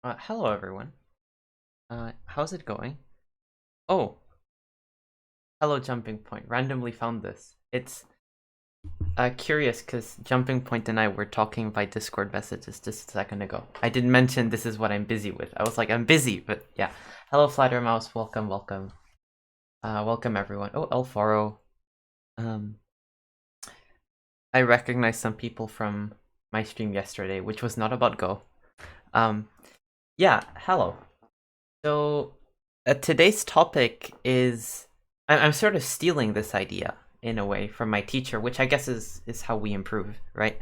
Hello everyone. How's it going? Oh, hello Jumping Point. Randomly found this. It's curious because Jumping Point and I were talking by Discord messages just a second ago. I didn't mention this is what I'm busy with. I was like, I'm busy, but yeah. Hello Flatter Mouse. Welcome, welcome. Welcome everyone. Oh, Elfaro. Um, I recognize some people from my stream yesterday, which was not about Go. Um, yeah. Hello. So today's topic is I'm sort of stealing this idea in a way from my teacher, which I guess is how we improve, right?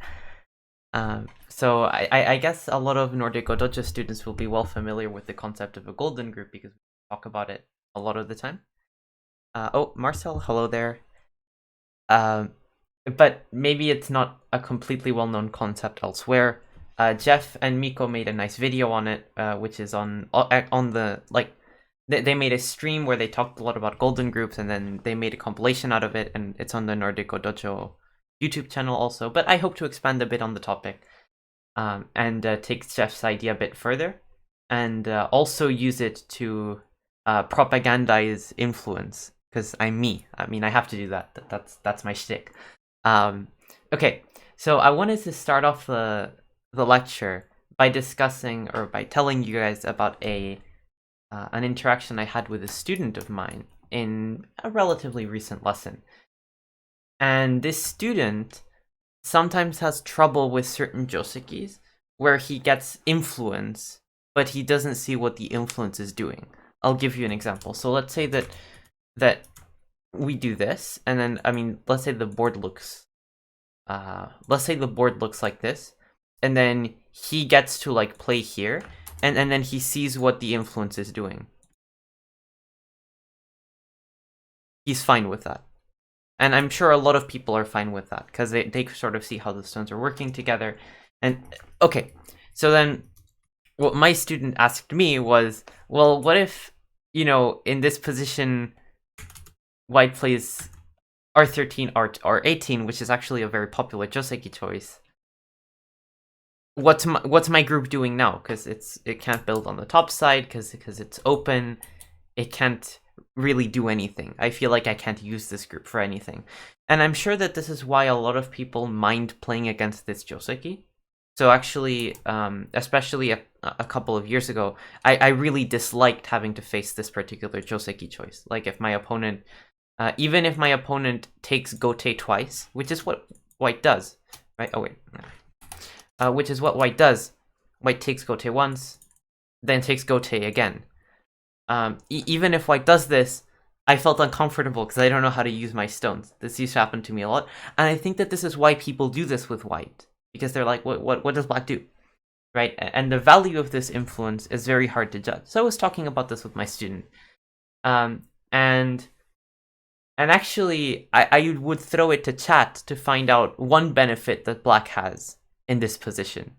So I guess a lot of Nordic Dojo students will be well familiar with the concept of a golden group because we talk about it a lot of the time. Oh, Marcel, hello there. But maybe it's not a completely well-known concept elsewhere. Jeff and Miko made a nice video on it, which is on the they made a stream where they talked a lot about golden groups, and then they made a compilation out of it, and it's on the Nordic Dojo YouTube channel also. But I hope to expand a bit on the topic, and take Jeff's idea a bit further, and also use it to propagandize influence, because I'm me. I mean, I have to do that. That's my shtick. Okay, so I wanted to start off the lecture by discussing or by telling you guys about an interaction I had with a student of mine in a relatively recent lesson. And this student sometimes has trouble with certain Josekis where he gets influence, but he doesn't see what the influence is doing. I'll give you an example. So let's say that we do this, and then let's say the board looks like this, and then he gets to like play here, and then he sees what the influence is doing. He's fine with that. And I'm sure a lot of people are fine with that, because they sort of see how the stones are working together. And okay, so then what my student asked me was, well, what if, in this position, white plays R13, R18, which is actually a very popular Joseki choice. What's my group doing now? Because it can't build on the top side because it's open. It can't really do anything. I feel like I can't use this group for anything, and I'm sure that this is why a lot of people mind playing against this Joseki. So actually, especially a couple of years ago, I really disliked having to face this particular Joseki choice. Like if my opponent, even if my opponent takes Gote twice, which is what white does, right? Oh wait, which is what white does. White takes Gote once, then takes Gote again. Even if white does this, I felt uncomfortable because I don't know how to use my stones. This used to happen to me a lot, and I think that this is why people do this with white, because they're like, what does black do? Right? And the value of this influence is very hard to judge. So I was talking about this with my student. And actually, I would throw it to chat to find out one benefit that black has in this position,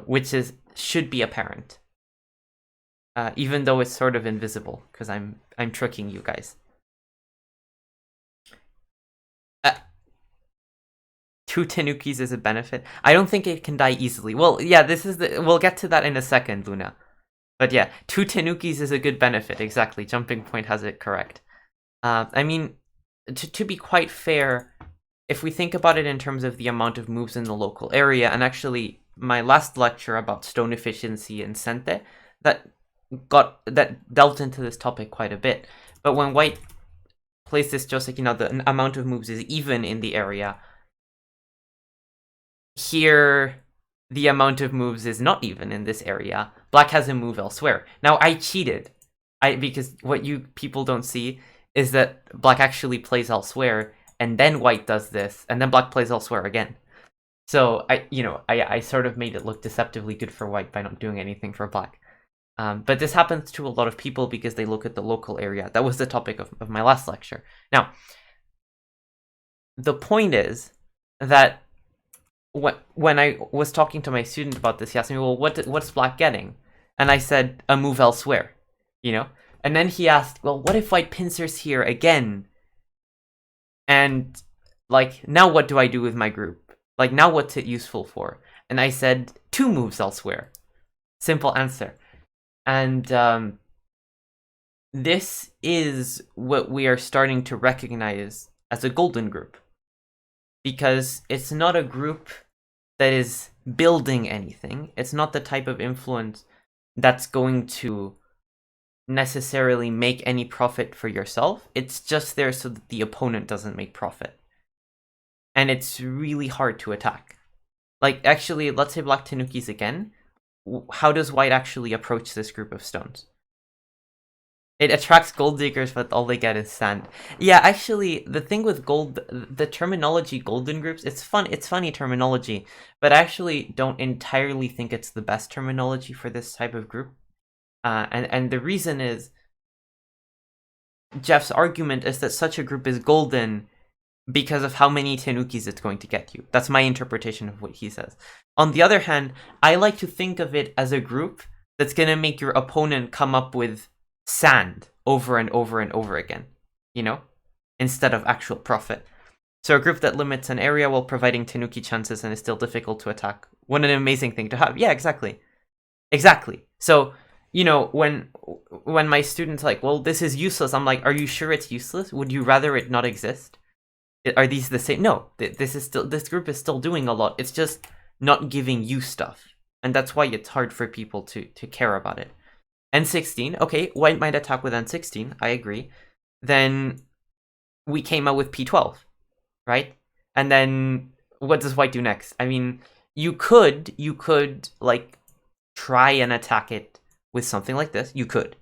which should be apparent, even though it's sort of invisible, because I'm tricking you guys. Two Tenukis is a benefit. I don't think it can die easily. Well, yeah, we'll get to that in a second, Luna. But yeah, two Tenukis is a good benefit. Exactly, Jumping Point has it correct. To be quite fair, if we think about it in terms of the amount of moves in the local area, and actually my last lecture about stone efficiency and Sente, that delved into this topic quite a bit. But when white plays this Joseki, the amount of moves is even in the area. Here, the amount of moves is not even in this area. Black has a move elsewhere. Now, I cheated. Because what you people don't see is that black actually plays elsewhere, and then white does this, and then black plays elsewhere again. So, I sort of made it look deceptively good for white by not doing anything for black. But this happens to a lot of people because they look at the local area. That was the topic of my last lecture. Now, the point is that when I was talking to my student about this, he asked me, well, what's black getting? And I said, a move elsewhere, And then he asked, well, what if white pincers here again? And, like, now what do I do with my group? Like, now what's it useful for? And I said 2 moves elsewhere. Simple answer. And this is what we are starting to recognize as a golden group. Because it's not a group that is building anything. It's not the type of influence that's going to necessarily make any profit for yourself. It's just there so that the opponent doesn't make profit. And it's really hard to attack. Like, actually, let's say black Tanukis again. How does white actually approach this group of stones? It attracts gold diggers, but all they get is sand. Yeah, actually, the thing with gold, the terminology golden groups, it's funny terminology, but I actually don't entirely think it's the best terminology for this type of group. And the reason is, Jeff's argument is that such a group is golden because of how many Tenukis it's going to get you. That's my interpretation of what he says. On the other hand, I like to think of it as a group that's going to make your opponent come up with sand over and over and over again, you know, instead of actual profit. So a group that limits an area while providing Tenuki chances and is still difficult to attack. What an amazing thing to have. Yeah, exactly. Exactly. So, you know, when my students like, well, this is useless, I'm like, are you sure it's useless? Would you rather it not exist? Are these the same? No, this group is still doing a lot. It's just not giving you stuff. And that's why it's hard for people to care about it. N16, okay, white might attack with N16, I agree. Then we came out with P12, right? And then what does white do next? I mean, you could like try and attack it with something like this. You could.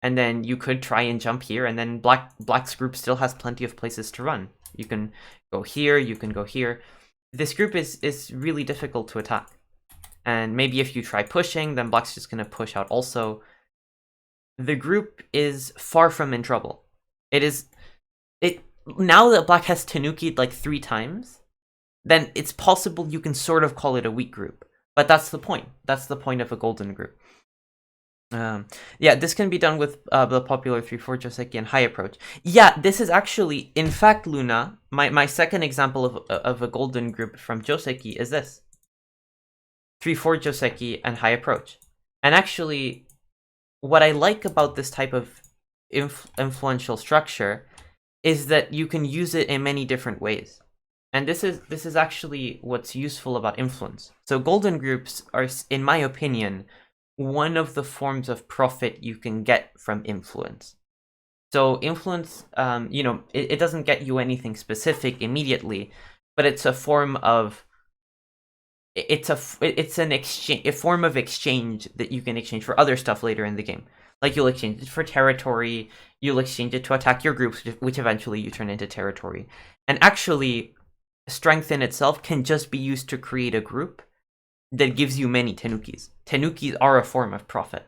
And then you could try and jump here, and then black's group still has plenty of places to run. You can go here, you can go here. This group is really difficult to attack. And maybe if you try pushing, then black's just going to push out also. The group is far from in trouble. Now that black has Tanuki'd like 3 times, then it's possible you can sort of call it a weak group. But that's the point. That's the point of a golden group. Yeah, this can be done with the popular 3-4 Joseki and high approach. Yeah, this is actually, in fact, Luna, my second example of a golden group from Joseki is this. 3-4 Joseki and high approach. And actually, what I like about this type of influential structure is that you can use it in many different ways. And this is actually what's useful about influence. So golden groups are, in my opinion, one of the forms of profit you can get from influence. So influence, you know, it doesn't get you anything specific immediately, but it's a form of a form of exchange that you can exchange for other stuff later in the game. Like you'll exchange it for territory, you'll exchange it to attack your groups, which eventually you turn into territory. And actually, strength in itself can just be used to create a group that gives you many Tenukis. Tenukis are a form of profit.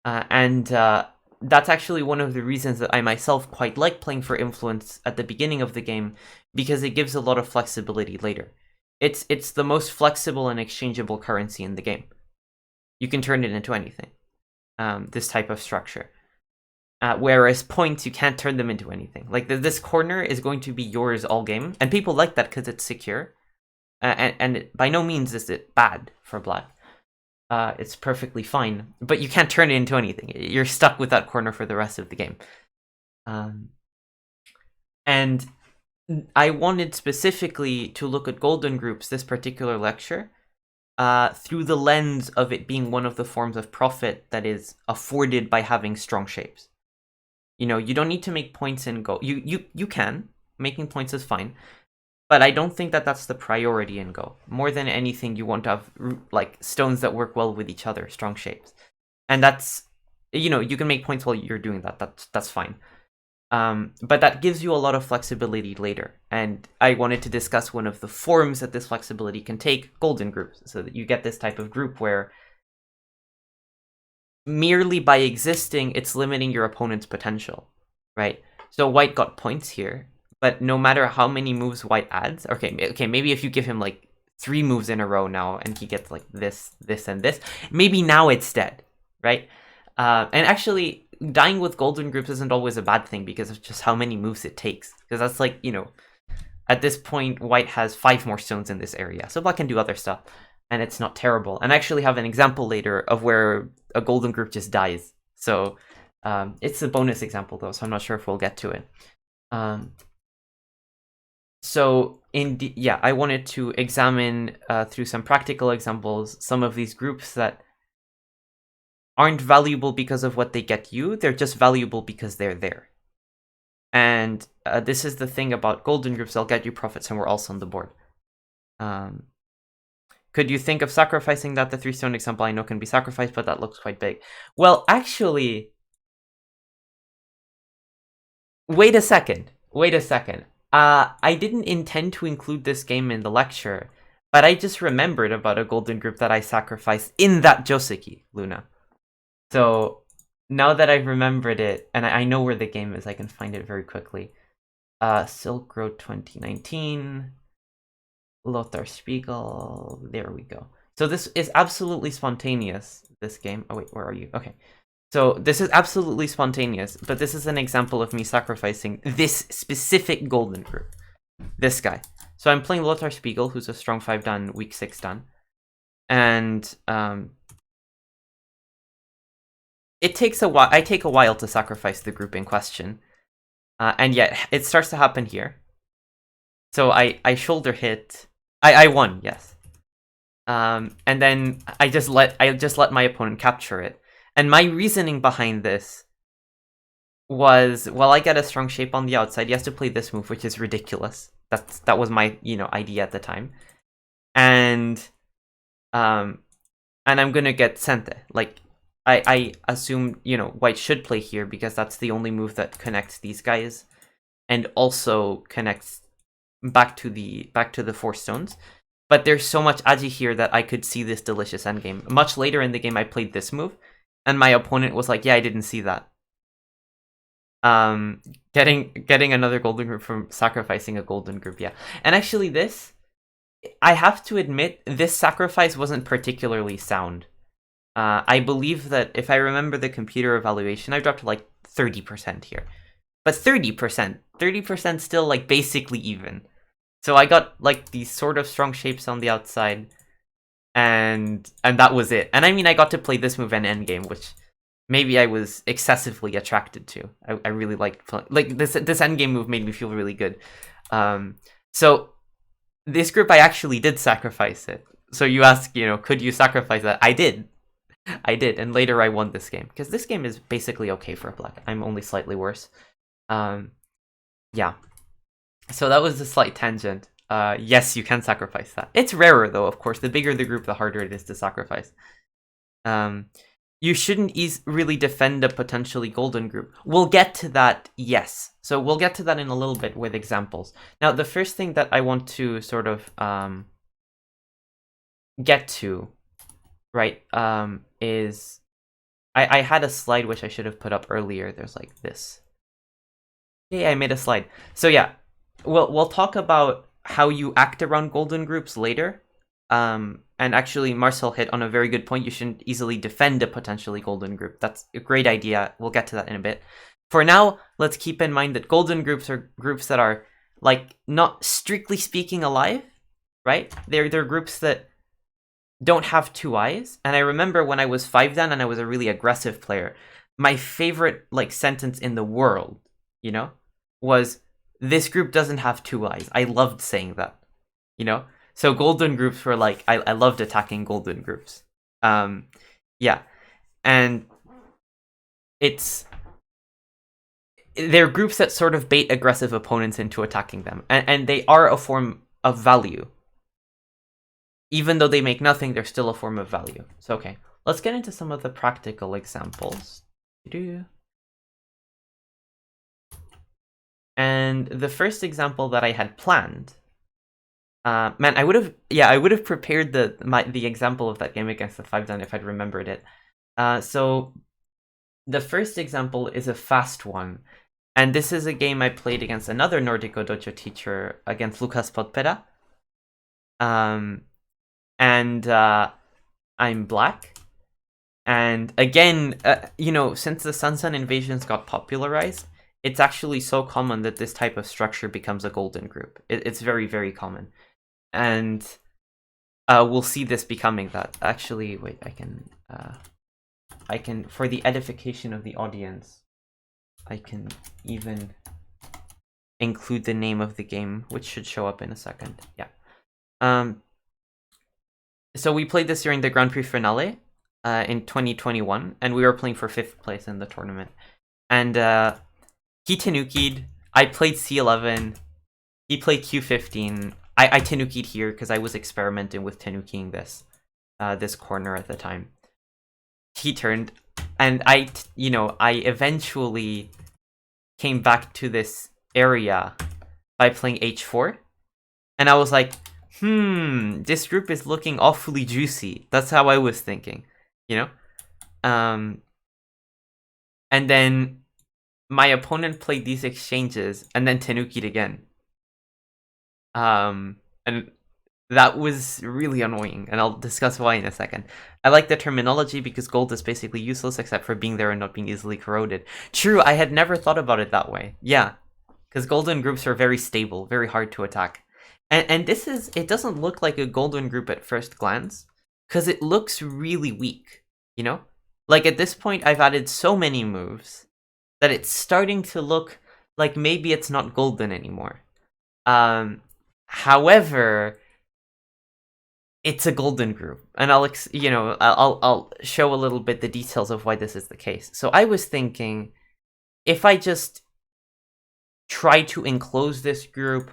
And that's actually one of the reasons that I myself quite like playing for influence at the beginning of the game, because it gives a lot of flexibility later. It's the most flexible and exchangeable currency in the game. You can turn it into anything, this type of structure. Whereas points, you can't turn them into anything. Like this corner is going to be yours all game, and people like that because it's secure. And by no means is it bad for black. It's perfectly fine, but you can't turn it into anything. You're stuck with that corner for the rest of the game. And I wanted specifically to look at golden groups, this particular lecture, through the lens of it being one of the forms of profit that is afforded by having strong shapes. You know, you don't need to make points in Go. You can. Making points is fine. But I don't think that that's the priority in Go. More than anything, you want to have like stones that work well with each other, strong shapes. And that's, you know, you can make points while you're doing that. That's fine. But that gives you a lot of flexibility later. And I wanted to discuss one of the forms that this flexibility can take, golden groups, so that you get this type of group where merely by existing, it's limiting your opponent's potential, right? So white got points here, but no matter how many moves white adds, okay, maybe if you give him like 3 moves in a row now and he gets like this, and this, maybe now it's dead, right? And actually, dying with golden groups isn't always a bad thing because of just how many moves it takes. Because that's like, you know, at this point, white has 5 more stones in this area, so black can do other stuff. and it's not terrible. And I actually have an example later of where a golden group just dies. So it's a bonus example though, so I'm not sure if we'll get to it. So yeah, I wanted to examine through some practical examples some of these groups that aren't valuable because of what they get you, they're just valuable because they're there. And this is the thing about golden groups, they'll get you profits and we're also on the board. Could you think of sacrificing that? The 3-stone example I know can be sacrificed, but that looks quite big. Well, actually, wait a second. I didn't intend to include this game in the lecture, but I just remembered about a golden group that I sacrificed in that Joseki, Luna. So now that I've remembered it, and I know where the game is, I can find it very quickly. Silk Road 2019, Lothar Spiegel, there we go. So this is absolutely spontaneous, this game. Oh wait, where are you? Okay. So this is absolutely spontaneous, but this is an example of me sacrificing this specific golden group. This guy. So I'm playing Lothar Spiegel, who's a strong 5 dan, weak 6 dan. And it takes a while. I take a while to sacrifice the group in question. And yet it starts to happen here. So I shoulder hit. I won, yes. And then I just let my opponent capture it. And my reasoning behind this was, well, I get a strong shape on the outside. He has to play this move, which is ridiculous. That was my idea at the time. And I'm gonna get Sente. Like I assume white should play here because that's the only move that connects these guys, and also connects back to the 4 stones. But there's so much agi here that I could see this delicious endgame. Much later in the game, I played this move, and my opponent was like, "Yeah, I didn't see that." Getting another golden group from sacrificing a golden group, yeah. And actually, this, I have to admit, this sacrifice wasn't particularly sound. I believe that if I remember the computer evaluation, I dropped like 30% here. But 30% still like basically even. So I got like these sort of strong shapes on the outside, and that was it. And I mean, I got to play this move in endgame, which maybe I was excessively attracted to. I really liked like this endgame move made me feel really good. So this group, I actually did sacrifice it. So you ask, could you sacrifice that? I did, and later I won this game because this game is basically okay for black. I'm only slightly worse. Yeah. So that was a slight tangent. Yes, you can sacrifice that. It's rarer though, of course. The bigger the group, the harder it is to sacrifice. You shouldn't really defend a potentially golden group. We'll get to that, yes. So we'll get to that in a little bit with examples. Now, the first thing that I want to sort of get to, right, is I had a slide which I should have put up earlier. There's like this. Yeah, I made a slide. So yeah, we'll talk about how you act around golden groups later. And actually, Marcel hit on a very good point. You shouldn't easily defend a potentially golden group. That's a great idea. We'll get to that in a bit. For now, let's keep in mind that golden groups are groups that are, like, not strictly speaking alive, right? They're groups that don't have 2 eyes. And I remember when I was 5 dan and I was a really aggressive player, my favorite, like, sentence in the world, was, "This group doesn't have 2 eyes." I loved saying that, So golden groups were like, I loved attacking golden groups. Yeah. And they're groups that sort of bait aggressive opponents into attacking them. And they are a form of value. Even though they make nothing, they're still a form of value. So, okay. Let's get into some of the practical examples. And the first example that I had planned, man, I would have prepared the example of that game against the 5 dan if I'd remembered it. So the first example is a fast one, and this is a game I played against another Nordico Dojo teacher, against Lukas Podpera. And I'm black, and again, since the Sun invasions got popularized, it's actually so common that this type of structure becomes a golden group. It's very, very common. And we'll see this becoming that. Actually, wait, I can, for the edification of the audience, I can even include the name of the game, which should show up in a second. Yeah. So we played this during the Grand Prix finale in 2021, and we were playing for 5th place in the tournament. And he Tanuki'd, I played C11, he played Q15. I Tanuki'd here because I was experimenting with Tanukiing this corner at the time. He turned, and I eventually came back to this area by playing H4, and I was like, this group is looking awfully juicy. That's how I was thinking, you know? And then my opponent played these exchanges and then Tanuki'd again. And that was really annoying, and I'll discuss why in a second. I like the terminology because gold is basically useless except for being there and not being easily corroded. True, I had never thought about it that way. Yeah, because golden groups are very stable, very hard to attack. And this is, it doesn't look like a golden group at first glance, because it looks really weak, you know? Like at this point, I've added so many moves that it's starting to look like maybe it's not golden anymore. However, it's a golden group, and I'll show a little bit the details of why this is the case. So I was thinking, if I just try to enclose this group,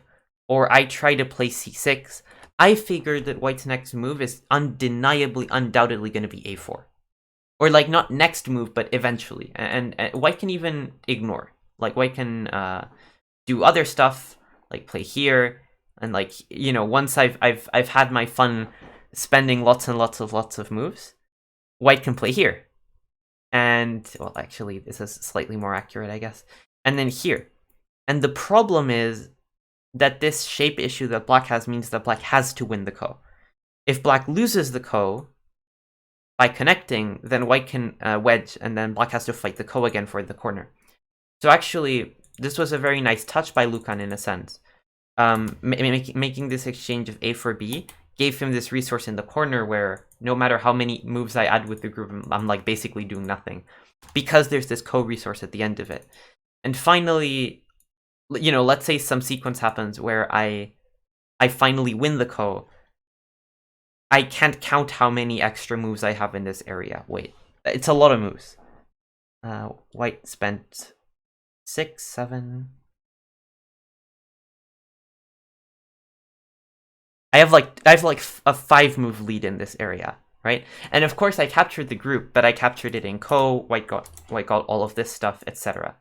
or I try to play c6, I figured that white's next move is undeniably, undoubtedly going to be a4. Or, like, not next move, but eventually. And white can even ignore. Like, white can do other stuff, like play here, and, like, you know, once I've had my fun spending lots and lots of moves, white can play here. And, well, actually, this is slightly more accurate, I guess. And then here. And the problem is that this shape issue that black has means that black has to win the ko. If black loses the ko by connecting, then white can wedge, and then black has to fight the ko again for the corner. So actually, this was a very nice touch by Lucan in a sense. Making this exchange of A for B gave him this resource in the corner where no matter how many moves I add with the group, I'm like basically doing nothing, because there's this ko resource at the end of it. And finally, you know, let's say some sequence happens where I finally win the ko. I can't count how many extra moves I have in this area. Wait, it's a lot of moves. White spent 6, 7. I have like a 5-move lead in this area, right? And of course I captured the group, but I captured it in ko. White got all of this stuff, etc.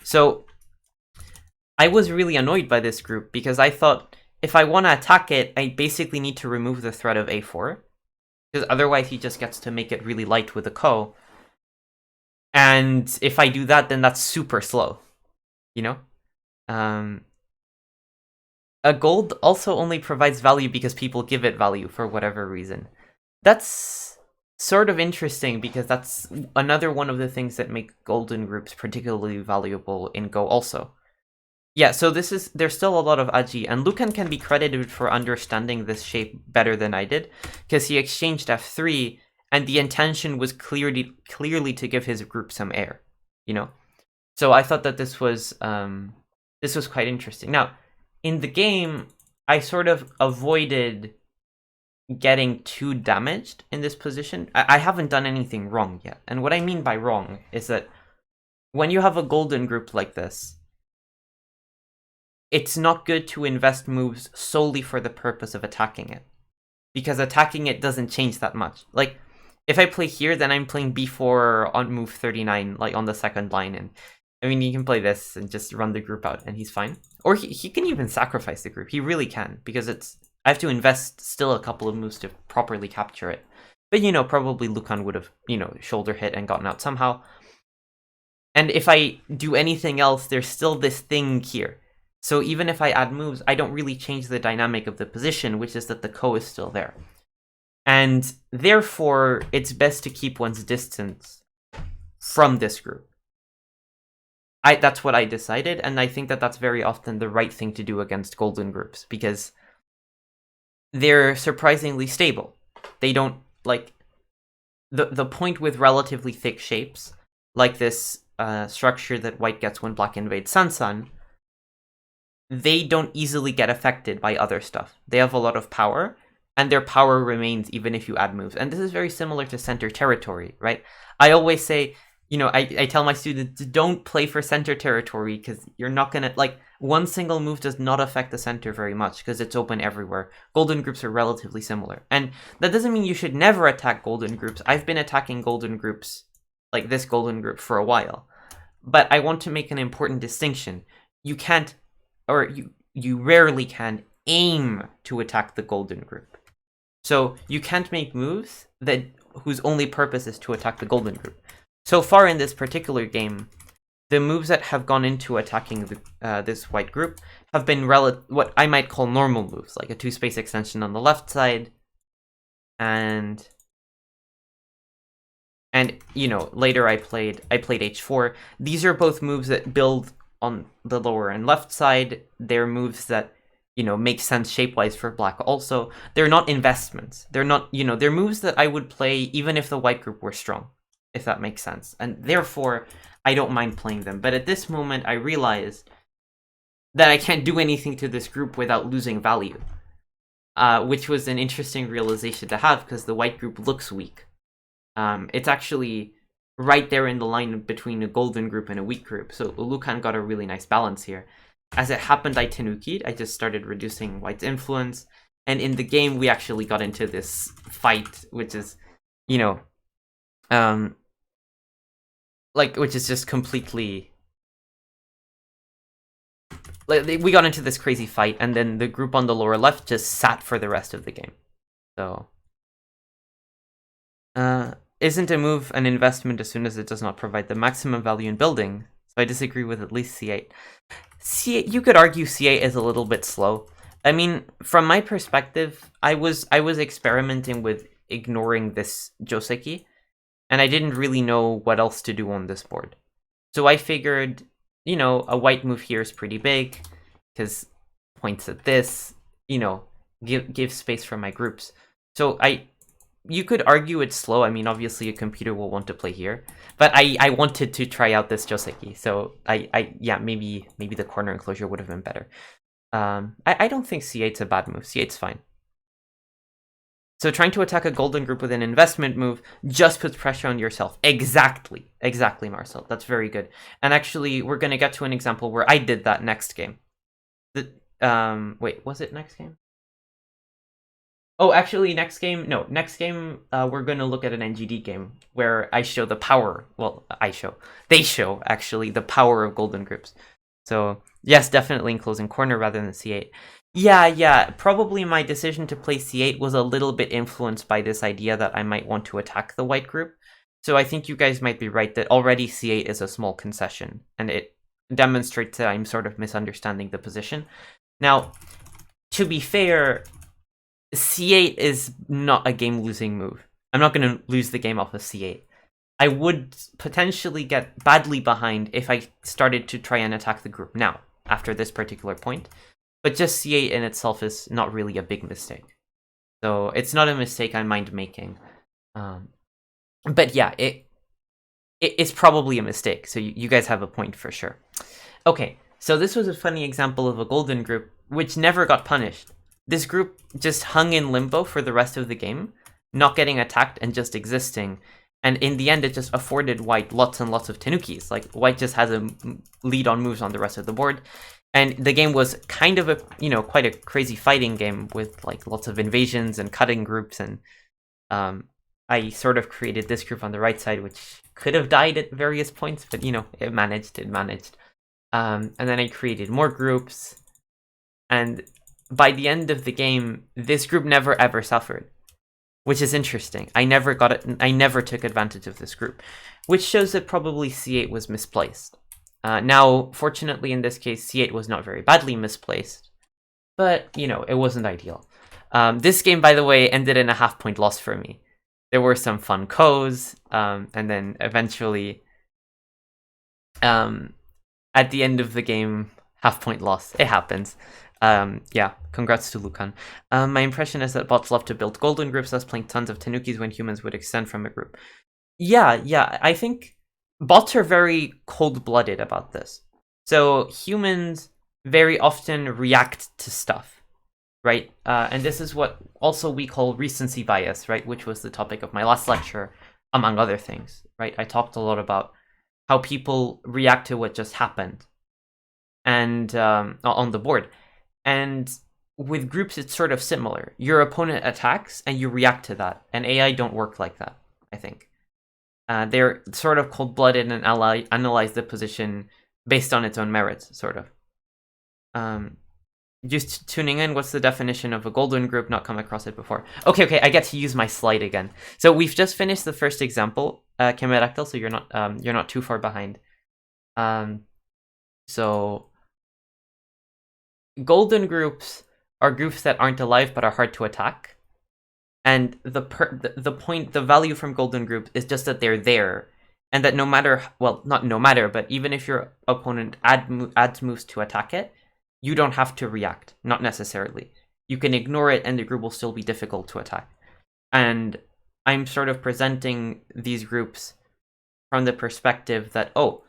So I was really annoyed by this group because I thought if I want to attack it, I basically need to remove the threat of a4, because otherwise he just gets to make it really light with a ko. And if I do that, then that's super slow, you know? A gold also only provides value because people give it value for whatever reason. That's sort of interesting because that's another one of the things that make golden groups particularly valuable in Go also. Yeah, so there's still a lot of Aji, and Lucan can be credited for understanding this shape better than I did, because he exchanged f3, and the intention was clearly to give his group some air, you know? So I thought that this was quite interesting. Now, in the game, I sort of avoided getting too damaged in this position. I haven't done anything wrong yet, and what I mean by wrong is that when you have a golden group like this, it's not good to invest moves solely for the purpose of attacking it, because attacking it doesn't change that much. Like, if I play here, then I'm playing b4 on move 39, like on the second line, and I mean, he can play this and just run the group out, and he's fine. Or he can even sacrifice the group. He really can, because I have to invest still a couple of moves to properly capture it. But, you know, probably Lucan would have, you know, shoulder hit and gotten out somehow. And if I do anything else, there's still this thing here. So even if I add moves, I don't really change the dynamic of the position, which is that the ko is still there. And therefore, it's best to keep one's distance from this group. That's what I decided, and I think that that's very often the right thing to do against golden groups, because they're surprisingly stable. They don't, like, the point with relatively thick shapes, like this structure that white gets when black invades Sun, they don't easily get affected by other stuff. They have a lot of power, and their power remains even if you add moves. And this is very similar to center territory, right? I always say, I tell my students, don't play for center territory, because you're not gonna, like, one single move does not affect the center very much, because it's open everywhere. Golden groups are relatively similar. And that doesn't mean you should never attack golden groups. I've been attacking golden groups, like this golden group, for a while. But I want to make an important distinction. You can't, or you rarely can, aim to attack the golden group. So you can't make moves that whose only purpose is to attack the golden group. So far in this particular game, the moves that have gone into attacking this white group have been what I might call normal moves, like a 2-space extension on the left side, and later I played h4. These are both moves that build on the lower and left side. They're moves that make sense shape-wise for black also. They're not investments. They're not, they're moves that I would play even if the white group were strong, if that makes sense. And therefore, I don't mind playing them. But at this moment, I realize that I can't do anything to this group without losing value. Which was an interesting realization to have, because the white group looks weak. It's actually right there in the line between a golden group and a weak group. So Ulukan got a really nice balance here. As it happened, I Tenuki'd. I just started reducing white's influence. And in the game, we actually got into this fight, which is, which is just completely... we got into this crazy fight, and then the group on the lower left just sat for the rest of the game. So... isn't a move an investment as soon as it does not provide the maximum value in building? So I disagree with at least C8. C8, you could argue C8 is a little bit slow. I mean, from my perspective, I was experimenting with ignoring this Joseki, and I didn't really know what else to do on this board. So I figured, a white move here is pretty big, because points at this, give space for my groups. So you could argue it's slow. I mean, obviously a computer will want to play here, but I wanted to try out this Joseki, so yeah, maybe the corner enclosure would have been better. I don't think C8's a bad move. C8's fine. So trying to attack a golden group with an investment move just puts pressure on yourself. Exactly, Marcel. That's very good. And actually, we're gonna get to an example where I did that next game. Wait, was it next game? Oh, actually, next game, we're going to look at an NGD game where I show the power. Well, they show, actually, the power of golden groups. So, yes, definitely enclosing corner rather than C8. Yeah, probably my decision to play C8 was a little bit influenced by this idea that I might want to attack the white group. So I think you guys might be right that already C8 is a small concession, and it demonstrates that I'm sort of misunderstanding the position. Now, to be fair... C8 is not a game-losing move. I'm not going to lose the game off of C8. I would potentially get badly behind if I started to try and attack the group now, after this particular point. But just C8 in itself is not really a big mistake. So it's not a mistake I mind making. But yeah, it's probably a mistake, so you guys have a point for sure. Okay, so this was a funny example of a golden group, which never got punished. This group just hung in limbo for the rest of the game, not getting attacked and just existing. And in the end, it just afforded white lots and lots of Tenukis. Like, white just has a lead on moves on the rest of the board. And the game was kind of a, quite a crazy fighting game with, like, lots of invasions and cutting groups. And I sort of created this group on the right side, which could have died at various points, but, it managed. And then I created more groups. And... by the end of the game, this group never ever suffered, which is interesting. I never took advantage of this group, which shows that probably C8 was misplaced. Now, fortunately, in this case, C8 was not very badly misplaced, but, it wasn't ideal. This game, by the way, ended in a half-point loss for me. There were some fun co's, and then eventually, at the end of the game, half-point loss. It happens. Yeah, congrats to Lucan. My impression is that bots love to build golden groups, thus playing tons of tanukis when humans would extend from a group. Yeah, I think bots are very cold-blooded about this. So humans very often react to stuff, right? And this is what also we call recency bias, right? Which was the topic of my last lecture, among other things, right? I talked a lot about how people react to what just happened and on the board. And with groups, it's sort of similar. Your opponent attacks and you react to that. And AI don't work like that, I think. They're sort of cold-blooded and analyze the position based on its own merits, sort of. Just tuning in, what's the definition of a golden group? Not come across it before. Okay, I get to use my slide again. So we've just finished the first example, Kemeractyl, so you're not too far behind. So golden groups are groups that aren't alive but are hard to attack. And the value from golden group is just that they're there, and that no matter, well, not no matter, but even if your opponent adds moves to attack it, you don't have to react, not necessarily. You can ignore it and the group will still be difficult to attack. And I'm sort of presenting these groups from the perspective that, oh,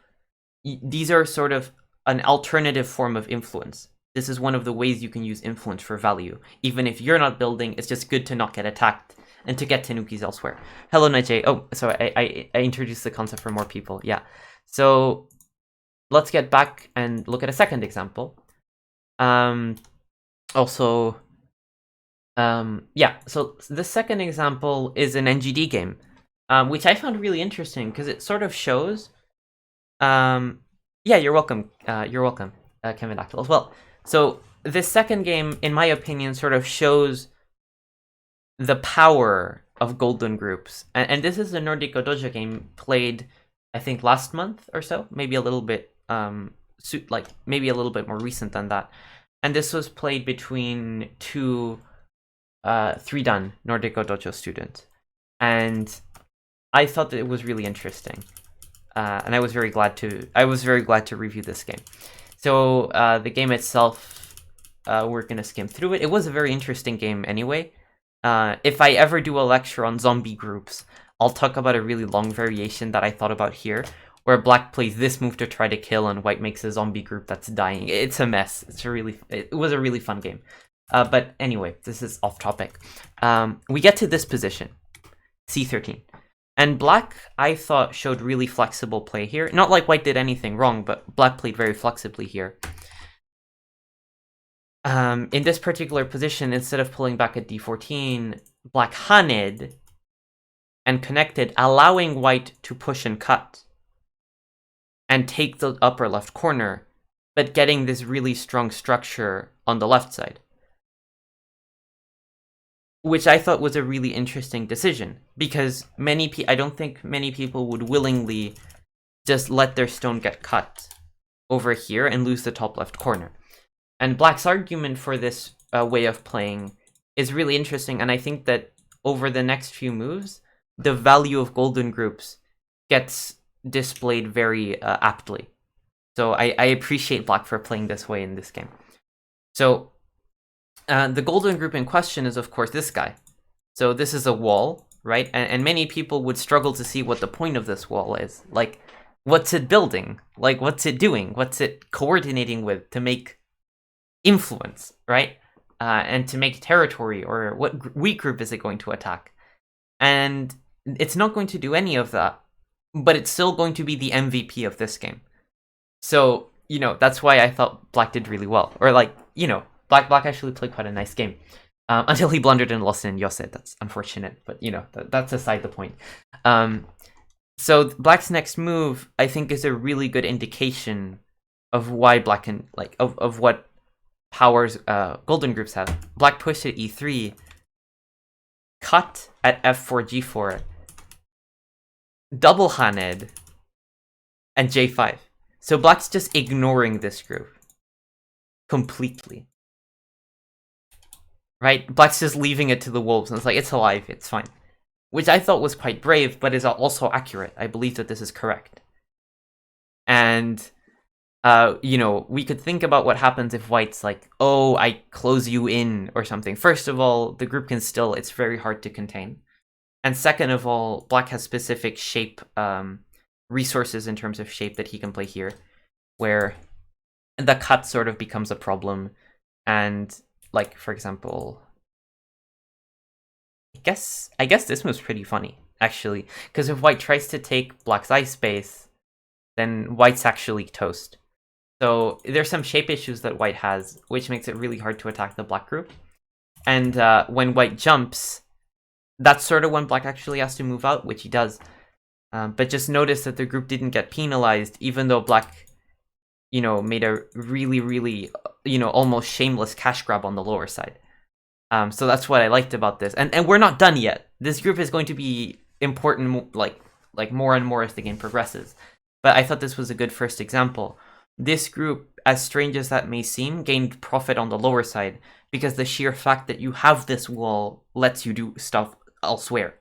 these are sort of an alternative form of influence. This is one of the ways you can use influence for value. Even if you're not building, it's just good to not get attacked and to get tanukis elsewhere. Hello, Nigel. Oh, sorry, I introduced the concept for more people. Yeah. So let's get back and look at a second example. Yeah, so the second example is an NGD game, which I found really interesting because it sort of shows... yeah, you're welcome, Kevin Dactyl as well. So this second game, in my opinion, sort of shows the power of golden groups. And this is a Nordic Dojo game played, I think, last month or so, maybe a little bit, maybe a little bit more recent than that. And this was played between two 3-dan Nordic Dojo students. And I thought that it was really interesting. And I was very glad to review this game. So the game itself, we're gonna skim through it. It was a very interesting game anyway. If I ever do a lecture on zombie groups, I'll talk about a really long variation that I thought about here, where black plays this move to try to kill and white makes a zombie group that's dying. It's a mess. It was a really fun game. But anyway, this is off topic. We get to this position, C13. And black, I thought, showed really flexible play here. Not like white did anything wrong, but black played very flexibly here. In this particular position, instead of pulling back at d14, black haned and connected, allowing white to push and cut and take the upper left corner, but getting this really strong structure on the left side. Which I thought was a really interesting decision, because I don't think many people would willingly just let their stone get cut over here and lose the top left corner. And black's argument for this way of playing is really interesting, and I think that over the next few moves, the value of golden groups gets displayed very aptly. So I appreciate black for playing this way in this game. So the golden group in question is, of course, this guy. So this is a wall, right? And many people would struggle to see what the point of this wall is. Like, what's it building? Like, what's it doing? What's it coordinating with to make influence, right? And to make territory, or what weak group is it going to attack? And it's not going to do any of that, but it's still going to be the MVP of this game. So, that's why I thought black did really well. Or Black actually played quite a nice game. Until he blundered and lost in Yose. That's unfortunate, but that's aside the point. So black's next move, I think, is a really good indication of why black can, of what powers golden groups have. Black pushed at e3, cut at f4, g4, double haned, and j5. So black's just ignoring this group completely. Right? Black's just leaving it to the wolves, and it's like, it's alive, it's fine. Which I thought was quite brave, but is also accurate. I believe that this is correct. And you know, we could think about what happens if white's like, oh, I close you in or something. First of all, the group can still, it's very hard to contain. And second of all, black has specific shape resources in terms of shape that he can play here, where the cut sort of becomes a problem. And like, for example, I guess this move's pretty funny, actually, because if white tries to take black's ice space, then white's actually toast. So there's some shape issues that white has, which makes it really hard to attack the black group. And when white jumps, that's sort of when black actually has to move out, which he does. But just notice that the group didn't get penalized, even though black, you know, made a really, really, you know, almost shameless cash grab on the lower side. So that's what I liked about this. And we're not done yet. This group is going to be important, like more and more as the game progresses. But I thought this was a good first example. This group, as strange as that may seem, gained profit on the lower side because the sheer fact that you have this wall lets you do stuff elsewhere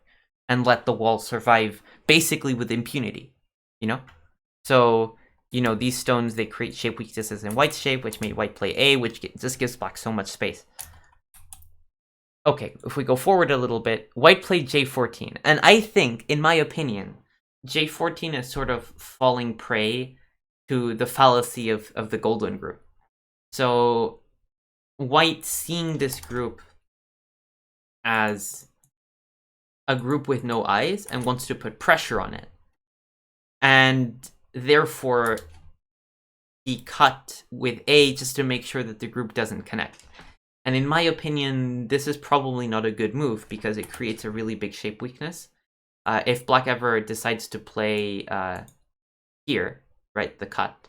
and let the wall survive basically with impunity, you know? So, you know, these stones, they create shape weaknesses in white's shape, which made white play A, which just gives black so much space. Okay, if we go forward a little bit, white played J14, and I think, in my opinion, J14 is sort of falling prey to the fallacy of the golden group. So, white seeing this group as a group with no eyes and wants to put pressure on it. And therefore, he cut with A just to make sure that the group doesn't connect. And in my opinion, this is probably not a good move because it creates a really big shape weakness. If black ever decides to play here, right, the cut,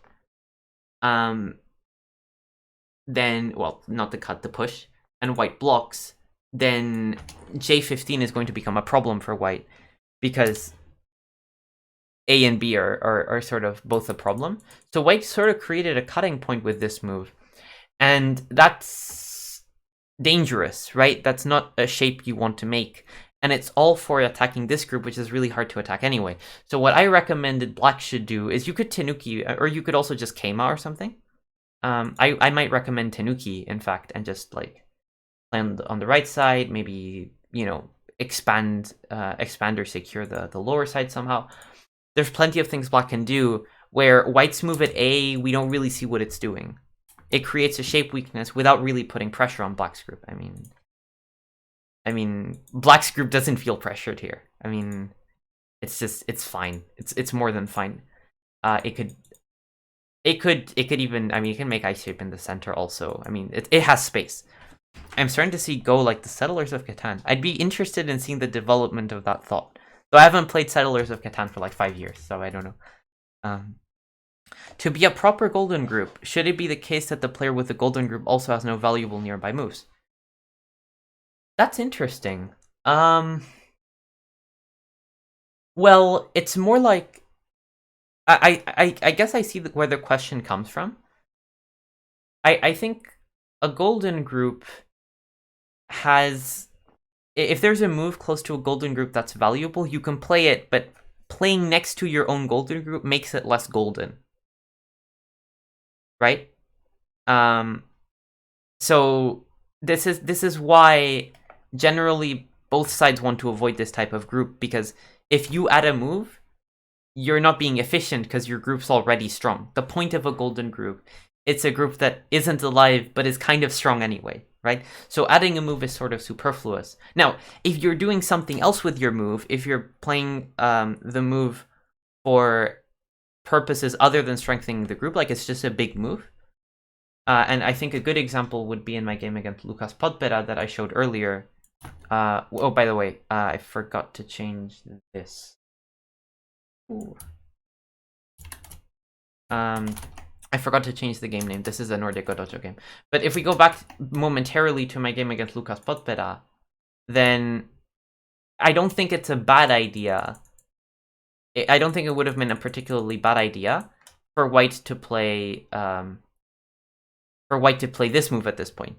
then, well, not the cut, the push, and white blocks, then J15 is going to become a problem for white because A and B are sort of both a problem. So white sort of created a cutting point with this move. And that's dangerous, right? That's not a shape you want to make. And it's all for attacking this group, which is really hard to attack anyway. So what I recommended black should do is you could Tenuki, or you could also just Keima or something. I might recommend Tenuki, in fact, and just like land on the right side, maybe, you know, expand or secure the lower side somehow. There's plenty of things black can do where white's move at A, we don't really see what it's doing. It creates a shape weakness without really putting pressure on black's group. I mean, black's group doesn't feel pressured here. I mean, it's fine. It's more than fine. It could even, I mean, you can make ice shape in the center also. I mean, it has space. I'm starting to see go like the Settlers of Catan. I'd be interested in seeing the development of that thought. Though I haven't played Settlers of Catan for like 5 years, so I don't know. To be a proper golden group, should it be the case that the player with the golden group also has no valuable nearby moves? That's interesting. Well, it's more like I guess I see where the question comes from. I think a golden group has, if there's a move close to a golden group that's valuable, you can play it, but playing next to your own golden group makes it less golden. Right? So this is why generally both sides want to avoid this type of group, because if you add a move, you're not being efficient because your group's already strong. The point of a golden group, it's a group that isn't alive but is kind of strong anyway, right? So adding a move is sort of superfluous. Now, if you're doing something else with your move, if you're playing the move for purposes other than strengthening the group, like it's just a big move. And I think a good example would be in my game against Lucas Podpera that I showed earlier. Oh, by the way, I forgot to change this. Ooh. I forgot to change the game name. This is a Nordic Dojo game. But if we go back momentarily to my game against Lucas Podpera, then I don't think it's a bad idea. I don't think it would have been a particularly bad idea for white to play this move at this point.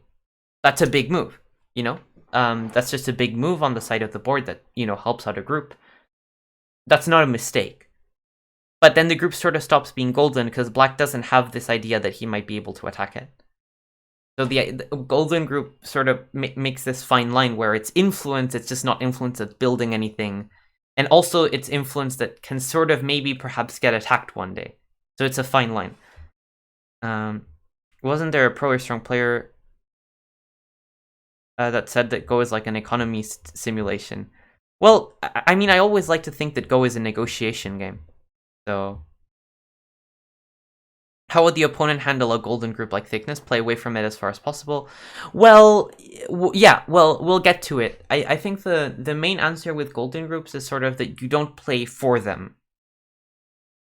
That's a big move, you know? That's just a big move on the side of the board that, you know, helps out a group. That's not a mistake. But then the group sort of stops being golden because black doesn't have this idea that he might be able to attack it. So the golden group sort of makes this fine line where it's influence, it's just not influence that's building anything. And also it's influence that can sort of maybe perhaps get attacked one day. So it's a fine line. Wasn't there a pro or strong player that said that Go is like an economy simulation? Well, I mean, I always like to think that Go is a negotiation game. So how would the opponent handle a golden group like thickness? Play away from it as far as possible. Well, yeah, well, we'll get to it. I think the main answer with golden groups is sort of that you don't play for them.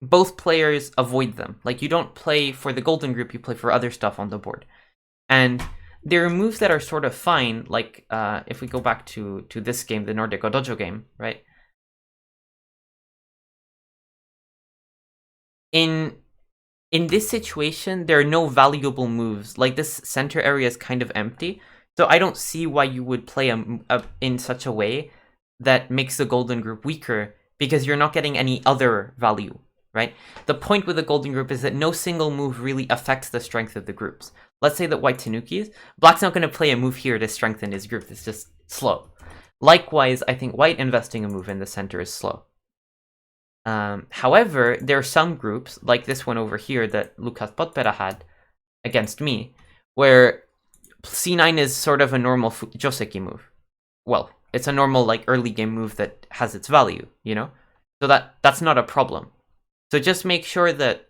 Both players avoid them. Like, you don't play for the golden group, you play for other stuff on the board. And there are moves that are sort of fine, like if we go back to this game, the Nordic Dojo game, right? In this situation, there are no valuable moves. Like, this center area is kind of empty, so I don't see why you would play in such a way that makes the golden group weaker, because you're not getting any other value, right? The point with the golden group is that no single move really affects the strength of the groups. Let's say that white Tanukis, black's not going to play a move here to strengthen his group. It's just slow. Likewise, I think white investing a move in the center is slow. However, there are some groups, like this one over here that Lucas Potpera had against me, where c9 is sort of a normal Joseki move. Well, it's a normal like early game move that has its value, you know? So that's not a problem. So just make sure that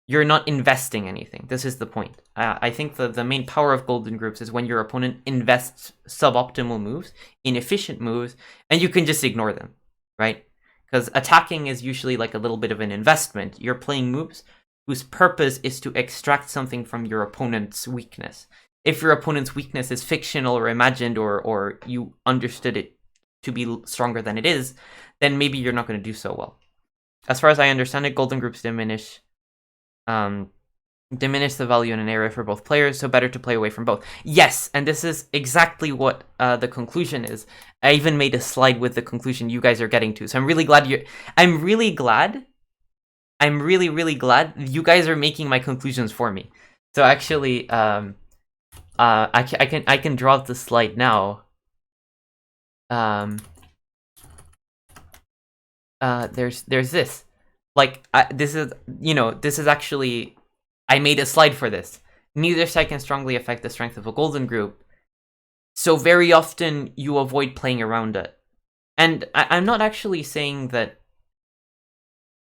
you're not investing anything. This is the point. I think the main power of golden groups is when your opponent invests suboptimal moves, inefficient moves, and you can just ignore them, right? Because attacking is usually like a little bit of an investment. You're playing moves whose purpose is to extract something from your opponent's weakness. If your opponent's weakness is fictional or imagined, or you understood it to be stronger than it is, then maybe you're not going to do so well. As far as I understand it, golden groups diminish the value in an area for both players, so better to play away from both. Yes, and this is exactly what the conclusion is. I even made a slide with the conclusion you guys are getting to, so I'm really glad I'm really glad you guys are making my conclusions for me. So actually, I can draw up the slide now. There's this. Like, this is actually, I made a slide for this. Neither side can strongly affect the strength of a golden group, so very often you avoid playing around it. And I'm not actually saying that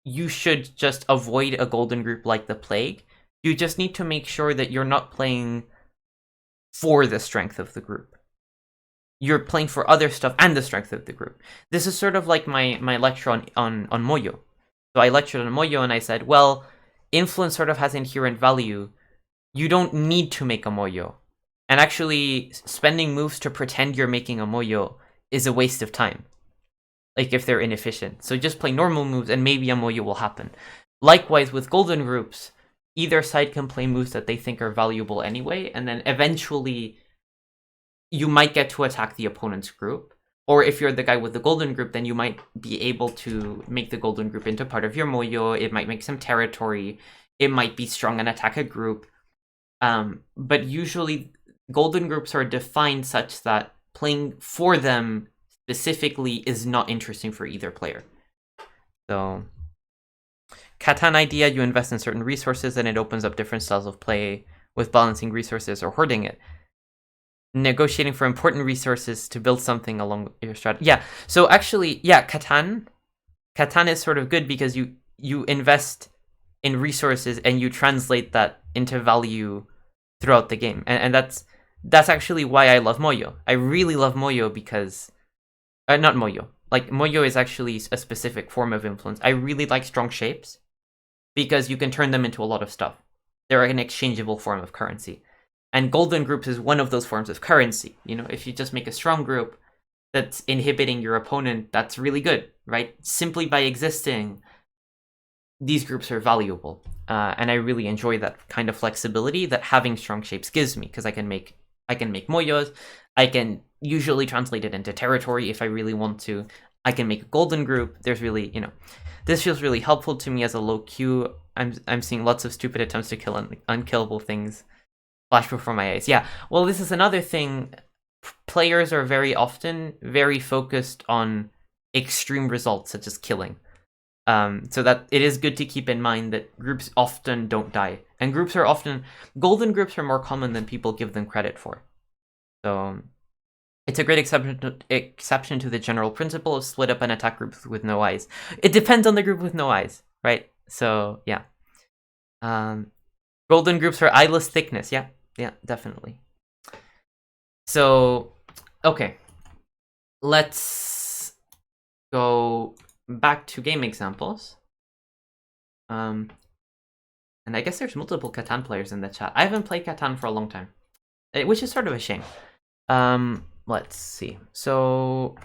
you should just avoid a golden group like the plague. You just need to make sure that you're not playing for the strength of the group. You're playing for other stuff and the strength of the group. This is sort of like my lecture on Moyo. So I lectured on Moyo and I said, well, influence sort of has inherent value. You don't need to make a Moyo. And actually, spending moves to pretend you're making a Moyo is a waste of time. Like, if they're inefficient. So just play normal moves and maybe a Moyo will happen. Likewise, with golden groups, either side can play moves that they think are valuable anyway, and then eventually you might get to attack the opponent's group. Or if you're the guy with the golden group, then you might be able to make the golden group into part of your Moyo. It might make some territory. It might be strong and attack a group. But usually, golden groups are defined such that playing for them specifically is not interesting for either player. So, Catan idea, you invest in certain resources and it opens up different styles of play with balancing resources or hoarding it. Negotiating for important resources to build something along your strategy. Yeah, so actually, yeah, Catan is sort of good because you invest in resources and you translate that into value throughout the game. And that's actually why I love Moyo. I really love Moyo because... not Moyo. Like, Moyo is actually a specific form of influence. I really like strong shapes because you can turn them into a lot of stuff. They're an exchangeable form of currency. And golden groups is one of those forms of currency. You know, if you just make a strong group that's inhibiting your opponent, that's really good, right? Simply by existing, these groups are valuable. And I really enjoy that kind of flexibility that having strong shapes gives me, because I can make moyos. I can usually translate it into territory if I really want to. I can make a golden group. There's really, this feels really helpful to me as a low Q. I'm seeing lots of stupid attempts to kill unkillable things flash before my eyes. Yeah, well, this is another thing. Players are very often very focused on extreme results, such as killing. So that it is good to keep in mind that groups often don't die. And golden groups are more common than people give them credit for. So it's a great exception to the general principle of split up and attack groups with no eyes. It depends on the group with no eyes, right? So yeah. Golden groups are eyeless thickness. Yeah, definitely. So, okay. Let's go back to game examples. And I guess there's multiple Catan players in the chat. I haven't played Catan for a long time, which is sort of a shame. Let's see. So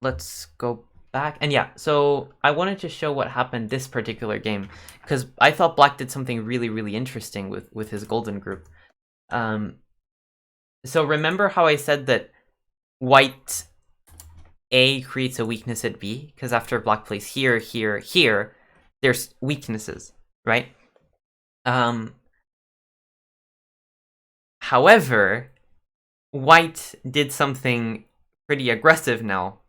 let's go back. And yeah, so I wanted to show what happened this particular game, because I thought Black did something really, really interesting with his golden group. So remember how I said that White A creates a weakness at B? Because after Black plays here, here, here, there's weaknesses, right? However, White did something pretty aggressive now,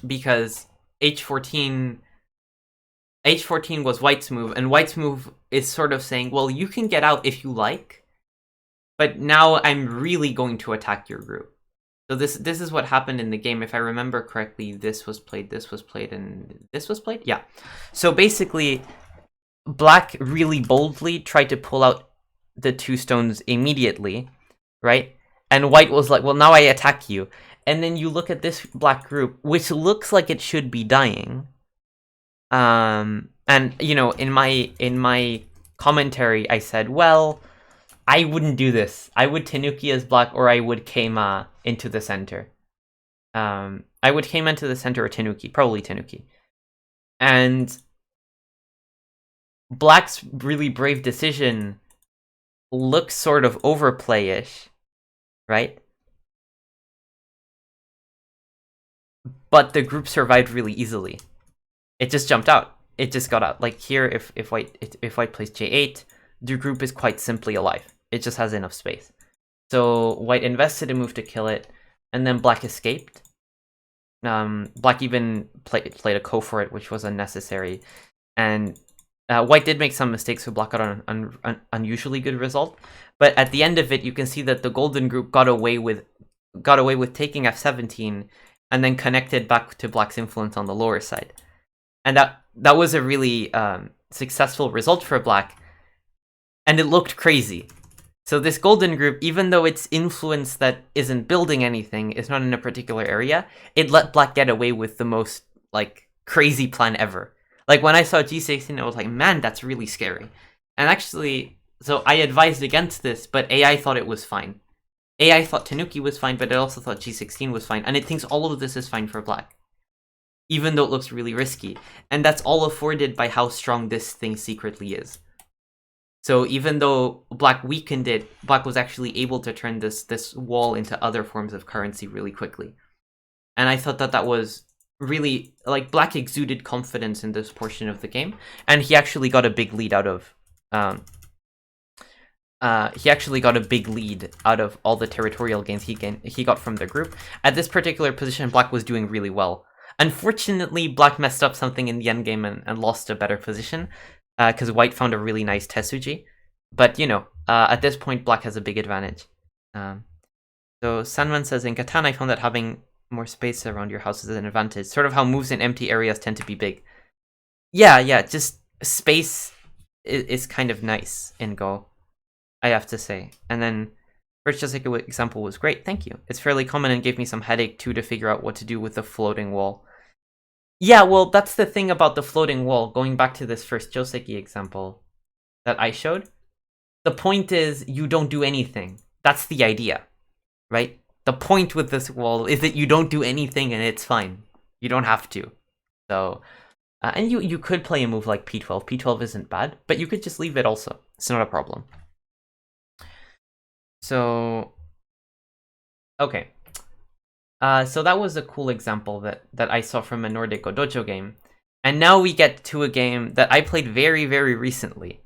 because h14 was White's move, and White's move is sort of saying, well, you can get out if you like, but now I'm really going to attack your group. So this is what happened in the game. If I remember correctly, this was played, and this was played? Yeah. So basically, Black really boldly tried to pull out the 2 stones immediately, right? And White was like, well, now I attack you. And then you look at this Black group, which looks like it should be dying. And, in my commentary, I said, well, I wouldn't do this. I would Tanuki as Black, or I would Keima into the center. I would Keima into the center or Tanuki, probably Tanuki. And Black's really brave decision looks sort of overplay-ish, right? But the group survived really easily. It just jumped out. It just got out. Like here, if White plays J8, the group is quite simply alive. It just has enough space. So White invested a move to kill it, and then Black escaped. Black even played a Ko for it, which was unnecessary. And White did make some mistakes, so Black got an unusually good result. But at the end of it, you can see that the golden group got away with taking f17, and then connected back to Black's influence on the lower side. And that was a really successful result for Black, and it looked crazy. So this golden group, even though its influence that isn't building anything, is not in a particular area, it let Black get away with the most, like, crazy plan ever. Like, when I saw G16, I was like, man, that's really scary. And actually, so I advised against this, but AI thought it was fine. AI thought Tanuki was fine, but it also thought G16 was fine, and it thinks all of this is fine for Black, even though it looks really risky. And that's all afforded by how strong this thing secretly is. So even though Black weakened it, Black was actually able to turn this wall into other forms of currency really quickly. And I thought that was really, like, Black exuded confidence in this portion of the game, and he actually got a big lead out of all the territorial gains he got from the group. At this particular position, Black was doing really well. Unfortunately, Black messed up something in the endgame and lost a better position, because White found a really nice Tetsuji. But, at this point, Black has a big advantage. So Sanman says, in Catan, I found that having more space around your house is an advantage. Sort of how moves in empty areas tend to be big. Yeah, just space is kind of nice in Go, I have to say. And then first Joseki example was great, thank you. It's fairly common and gave me some headache too to figure out what to do with the floating wall. Yeah, well, that's the thing about the floating wall, going back to this first Joseki example that I showed. The point is, you don't do anything. That's the idea, right? The point with this wall is that you don't do anything and it's fine. You don't have to. So, and you could play a move like P12. P12 isn't bad, but you could just leave it also. It's not a problem. So, okay. So that was a cool example that I saw from a Nordic Dojo game. And now we get to a game that I played very, very recently.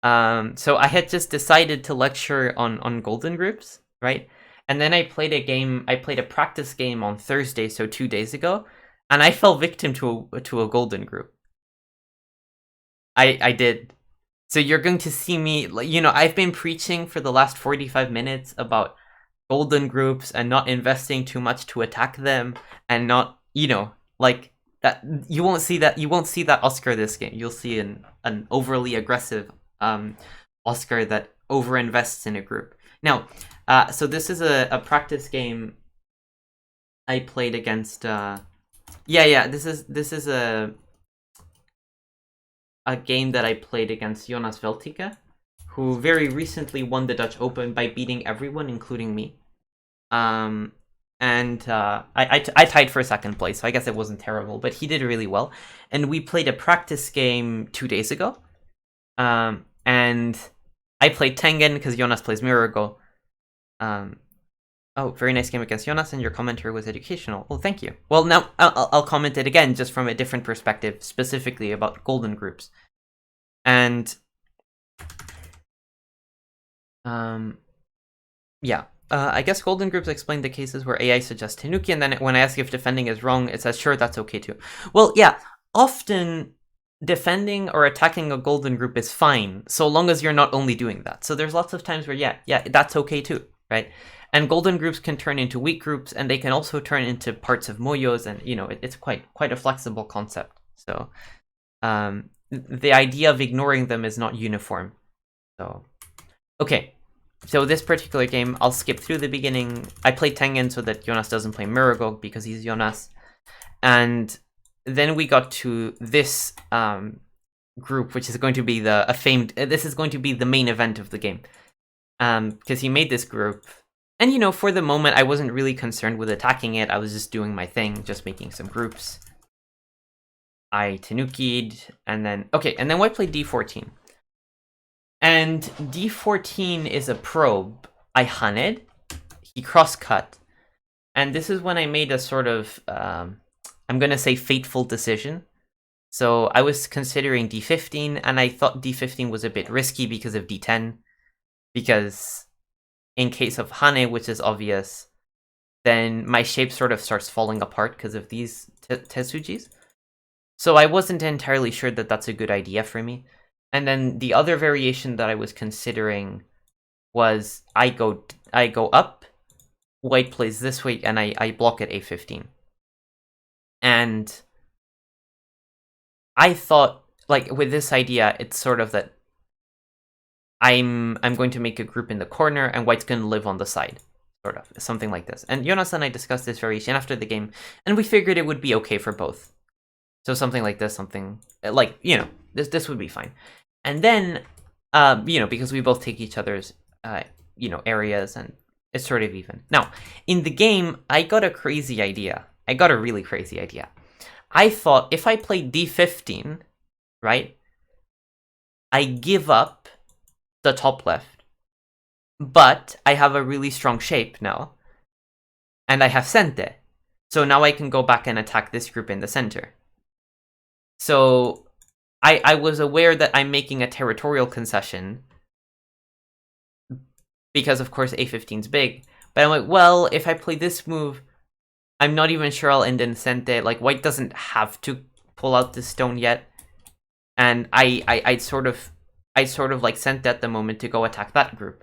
So I had just decided to lecture on golden groups, right? And then I played a practice game on Thursday, so 2 days ago, and I fell victim to a golden group. I did. So you're going to see me, I've been preaching for the last 45 minutes about golden groups and not investing too much to attack them and not, like that. You won't see that Oscar this game. You'll see an overly aggressive Oscar that overinvests in a group. Now, so this is a practice game I played against. This is a game that I played against Jonas Veltica, who very recently won the Dutch Open by beating everyone, including me. I tied for second place, so I guess it wasn't terrible, but he did really well. And we played a practice game 2 days ago. And I played Tengen because Jonas plays Mirago. Oh, very nice game against Jonas, and your commentary was educational. Well, thank you. Well, now I'll comment it again, just from a different perspective, specifically about golden groups. And I guess golden groups explain the cases where AI suggests Tanuki, and then when I ask if defending is wrong, it says, sure, that's okay too. Well, yeah, often defending or attacking a golden group is fine, so long as you're not only doing that. So there's lots of times where, yeah, that's okay too, right? And golden groups can turn into weak groups, and they can also turn into parts of moyos, and, it's quite a flexible concept. So the idea of ignoring them is not uniform. So, okay. So this particular game, I'll skip through the beginning. I played Tengen so that Jonas doesn't play Muragog because he's Jonas. And then we got to this group, which is going to be this is going to be the main event of the game. Because he made this group. And, for the moment, I wasn't really concerned with attacking it. I was just doing my thing, just making some groups. I Tanuki'd, and then white played d14. And d14 is a probe. I hunted, he cross-cut, and this is when I made a sort of, I'm gonna say fateful decision. So I was considering d15, and I thought d15 was a bit risky because of d10, because in case of Hane, which is obvious, then my shape sort of starts falling apart because of these Tetsujis. So I wasn't entirely sure that that's a good idea for me. And then the other variation that I was considering was I go up, white plays this way, and I block at a15. And I thought, like, with this idea, it's sort of that I'm going to make a group in the corner, and white's going to live on the side, sort of, something like this. And Jonas and I discussed this variation after the game, and we figured it would be okay for both. So something like this, something like, this would be fine. And then, because we both take each other's, areas, and it's sort of even. Now, in the game, I got a crazy idea. I got a really crazy idea. I thought if I play d15, right, I give up the top left, but I have a really strong shape now, and I have Sente. So now I can go back and attack this group in the center. So I was aware that I'm making a territorial concession because, of course, a15's big. But I'm like, well, if I play this move, I'm not even sure I'll end in Sente. Like, white doesn't have to pull out this stone yet. And I'd sort of like Sente at the moment to go attack that group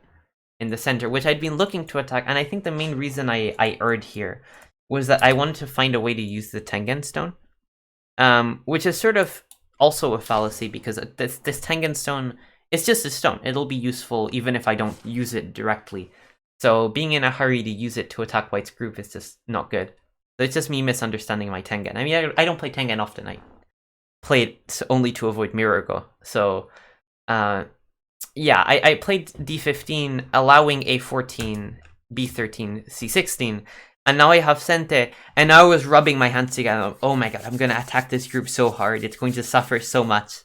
in the center, which I'd been looking to attack. And I think the main reason I erred here was that I wanted to find a way to use the Tengen stone. Which is sort of also a fallacy, because this Tengen stone, it's just a stone. It'll be useful even if I don't use it directly. So being in a hurry to use it to attack white's group is just not good. So it's just me misunderstanding my Tengen. I mean, I don't play Tengen often. I play it only to avoid Mirago. So, I played d15, allowing a14, b13, c16, and now I have Sente, and I was rubbing my hands together. Oh my god, I'm gonna attack this group so hard. It's going to suffer so much,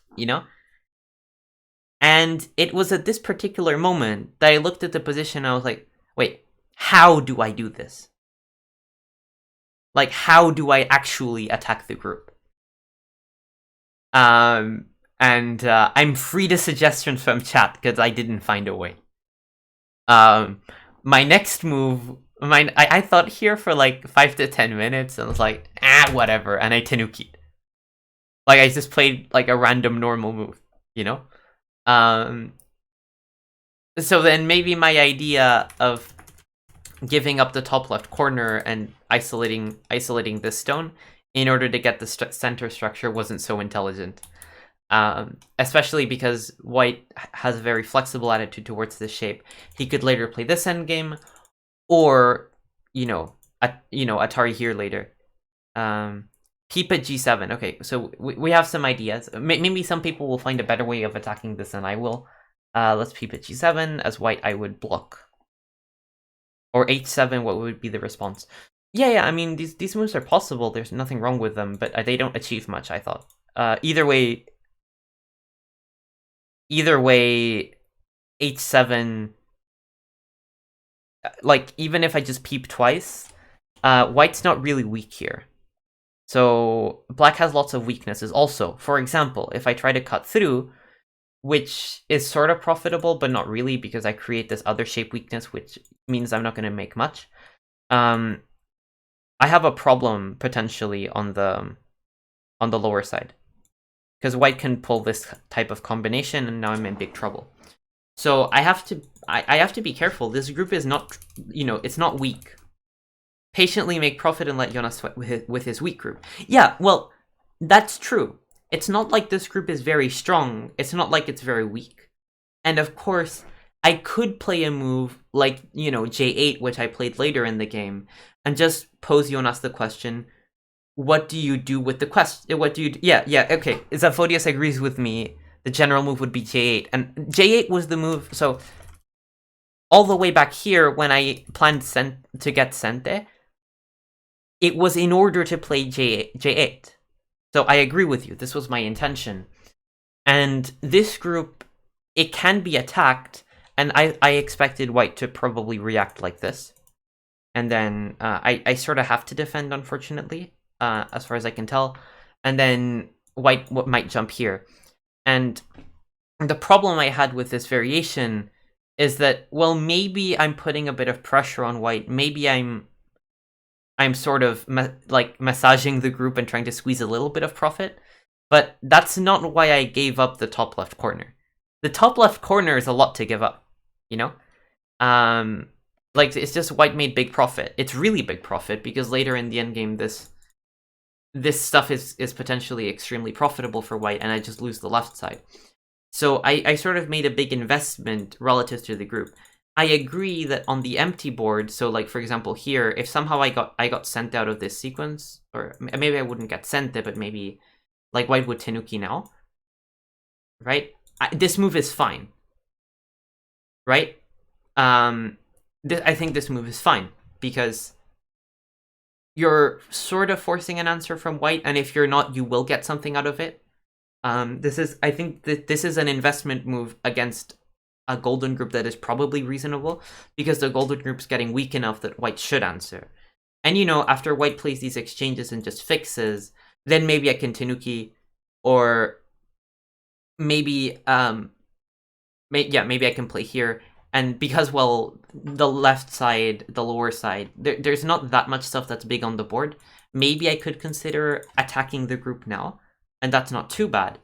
And it was at this particular moment that I looked at the position and I was like, wait, how do I do this? Like, how do I actually attack the group? And I'm free to suggestions from chat because I didn't find a way. My next move, I thought here for like 5 to 10 minutes, and I was like, whatever, and I Tenuki'd. Like, I just played like a random normal move, you know? So then maybe my idea of giving up the top left corner and isolating this stone in order to get the center structure wasn't so intelligent. Especially because white has a very flexible attitude towards this shape. He could later play this endgame, or Atari here later. Keep at g7. Okay, so we have some ideas. Maybe some people will find a better way of attacking this than I will. Let's peep at g7. As white, I would block. Or h7, what would be the response? Yeah, I mean, these moves are possible. There's nothing wrong with them, but they don't achieve much, I thought. Either way, h7, like, even if I just peep twice, white's not really weak here. So black has lots of weaknesses also. For example, if I try to cut through, which is sort of profitable, but not really, because I create this other shape weakness, which means I'm not going to make much. I have a problem potentially on the lower side, because white can pull this type of combination, and now I'm in big trouble. So I have to be careful. This group is not, it's not weak. Patiently make profit and let Jonas sweat with his weak group. Yeah, well, that's true. It's not like this group is very strong. It's not like it's very weak. And of course, I could play a move like, J8, which I played later in the game, and just pose Jonas the question, what do you do with the question? What do you do? Yeah, okay. Zaphodius agrees with me. The general move would be J8. And J8 was the move, so all the way back here, when I planned to get Sente, it was in order to play J8. So I agree with you. This was my intention. And this group, it can be attacked, and I expected white to probably react like this. And then I sort of have to defend, unfortunately, as far as I can tell. And then white might jump here. And the problem I had with this variation is that, well, maybe I'm putting a bit of pressure on white. Maybe I'm sort of massaging the group and trying to squeeze a little bit of profit, but that's not why I gave up the top left corner. The top left corner is a lot to give up, it's just white made big profit. It's really big profit, because later in the endgame, this stuff is potentially extremely profitable for white, and I just lose the left side. So I sort of made a big investment relative to the group. I agree that on the empty board, so like, for example, here, if somehow I got sent out of this sequence, or maybe I wouldn't get sent, but maybe like white would Tenuki now, right? This move is fine, right? I think this move is fine, because you're sort of forcing an answer from white, and if you're not, you will get something out of it. I think that this is an investment move against a golden group that is probably reasonable, because the golden group's getting weak enough that white should answer. And after white plays these exchanges and just fixes, then maybe I can Tenuki, or maybe maybe I can play here. And because, well, the left side, the lower side, there's not that much stuff that's big on the board. Maybe I could consider attacking the group now, and that's not too bad.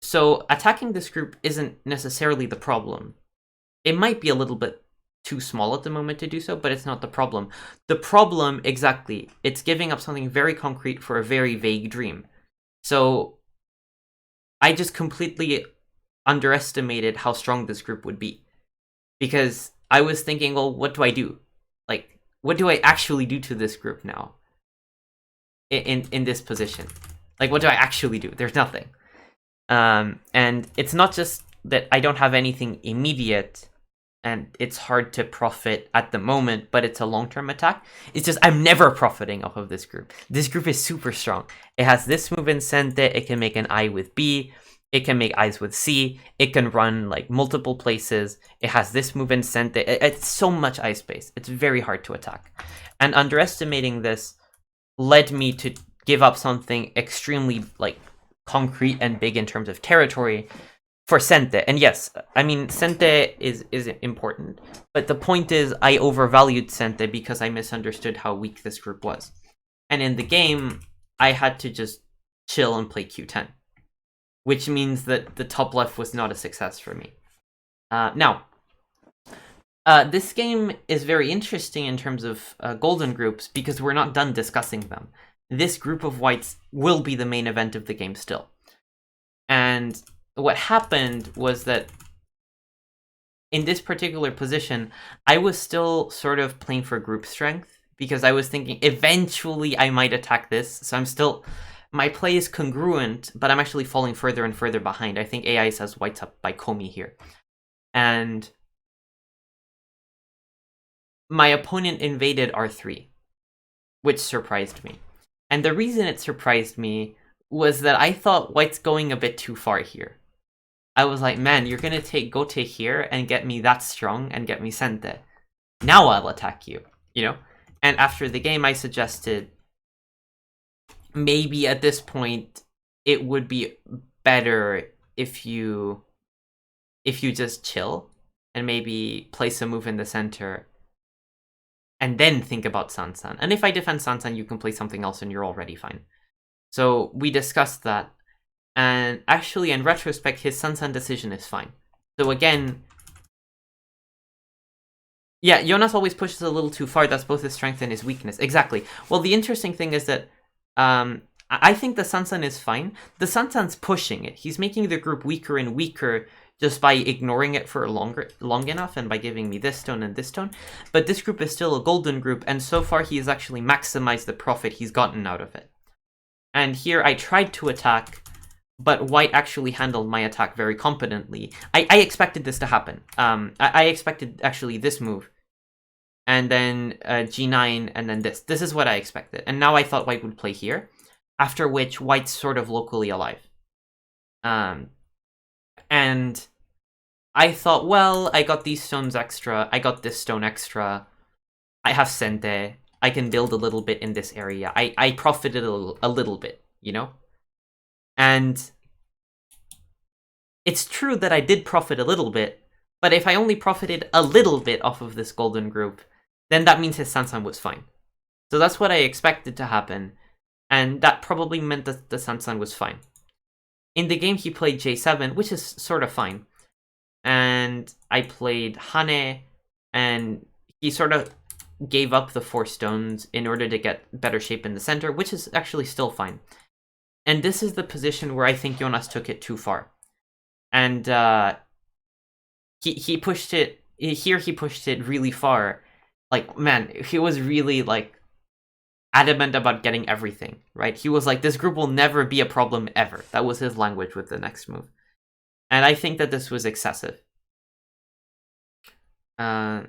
So attacking this group isn't necessarily the problem. It might be a little bit too small at the moment to do so, but it's not the problem. The problem, exactly, it's giving up something very concrete for a very vague dream. So I just completely underestimated how strong this group would be. Because I was thinking, well, what do I do? Like, what do I actually do to this group now? In this position? Like, what do I actually do? There's nothing. And it's not just that I don't have anything immediate and it's hard to profit at the moment, but it's a long-term attack. It's just I'm never profiting off of this group. This group is super strong. It has this move in Sente, it can make an I with B, it can make I's with C, it can run like multiple places, it has this move in Sente, it's so much I space. It's very hard to attack. And underestimating this led me to give up something extremely, like, concrete and big in terms of territory for Sente. And yes, I mean, Sente is important, but the point is I overvalued Sente because I misunderstood how weak this group was. And in the game, I had to just chill and play Q10, which means that the top left was not a success for me. Now, this game is very interesting in terms of golden groups because we're not done discussing them. This group of whites will be the main event of the game still. And what happened was that in this particular position, I was still sort of playing for group strength because I was thinking eventually I might attack this. So I'm still, my play is congruent, but I'm actually falling further and further behind. I think AI says white's up by Komi here. And my opponent invaded R3, which surprised me. And the reason it surprised me was that I thought white's going a bit too far here. I was like, man, you're gonna go to here and get me that strong and get me Sente. Now I'll attack you, you know? And after the game, I suggested maybe at this point it would be better if you just chill and maybe place a move in the center and then think about Sansan. And if I defend Sansan, you can play something else and you're already fine. So we discussed that. And actually, in retrospect, his Sansan decision is fine. So again, yeah, Jonas always pushes a little too far. That's both his strength and his weakness. Exactly. Well, the interesting thing is that I think the Sansan is fine. The Sansan's pushing it. He's making the group weaker and weaker just by ignoring it for long enough and by giving me this stone and this stone. But this group is still a golden group, and so far he has actually maximized the profit he's gotten out of it. And here I tried to attack, but white actually handled my attack very competently. I expected this to happen. I expected actually this move, and then G9, and then this. This is what I expected. And now I thought white would play here, after which white's sort of locally alive. And I thought, well, I got these stones extra, I got this stone extra, I have Sente, I can build a little bit in this area. I profited a little bit, you know? And it's true that I did profit a little bit, but if I only profited a little bit off of this golden group, then that means his Sansan was fine. So that's what I expected to happen, and that probably meant that the Sansan was fine. In the game, he played J7, which is sort of fine. And I played Hane, and he sort of gave up the 4 stones in order to get better shape in the center, which is actually still fine. And this is the position where I think Jonas took it too far. And he pushed it, here he pushed it really far. Like, man, he was really, like, adamant about getting everything, right? He was like, this group will never be a problem ever. That was his language with the next move. And I think that this was excessive. That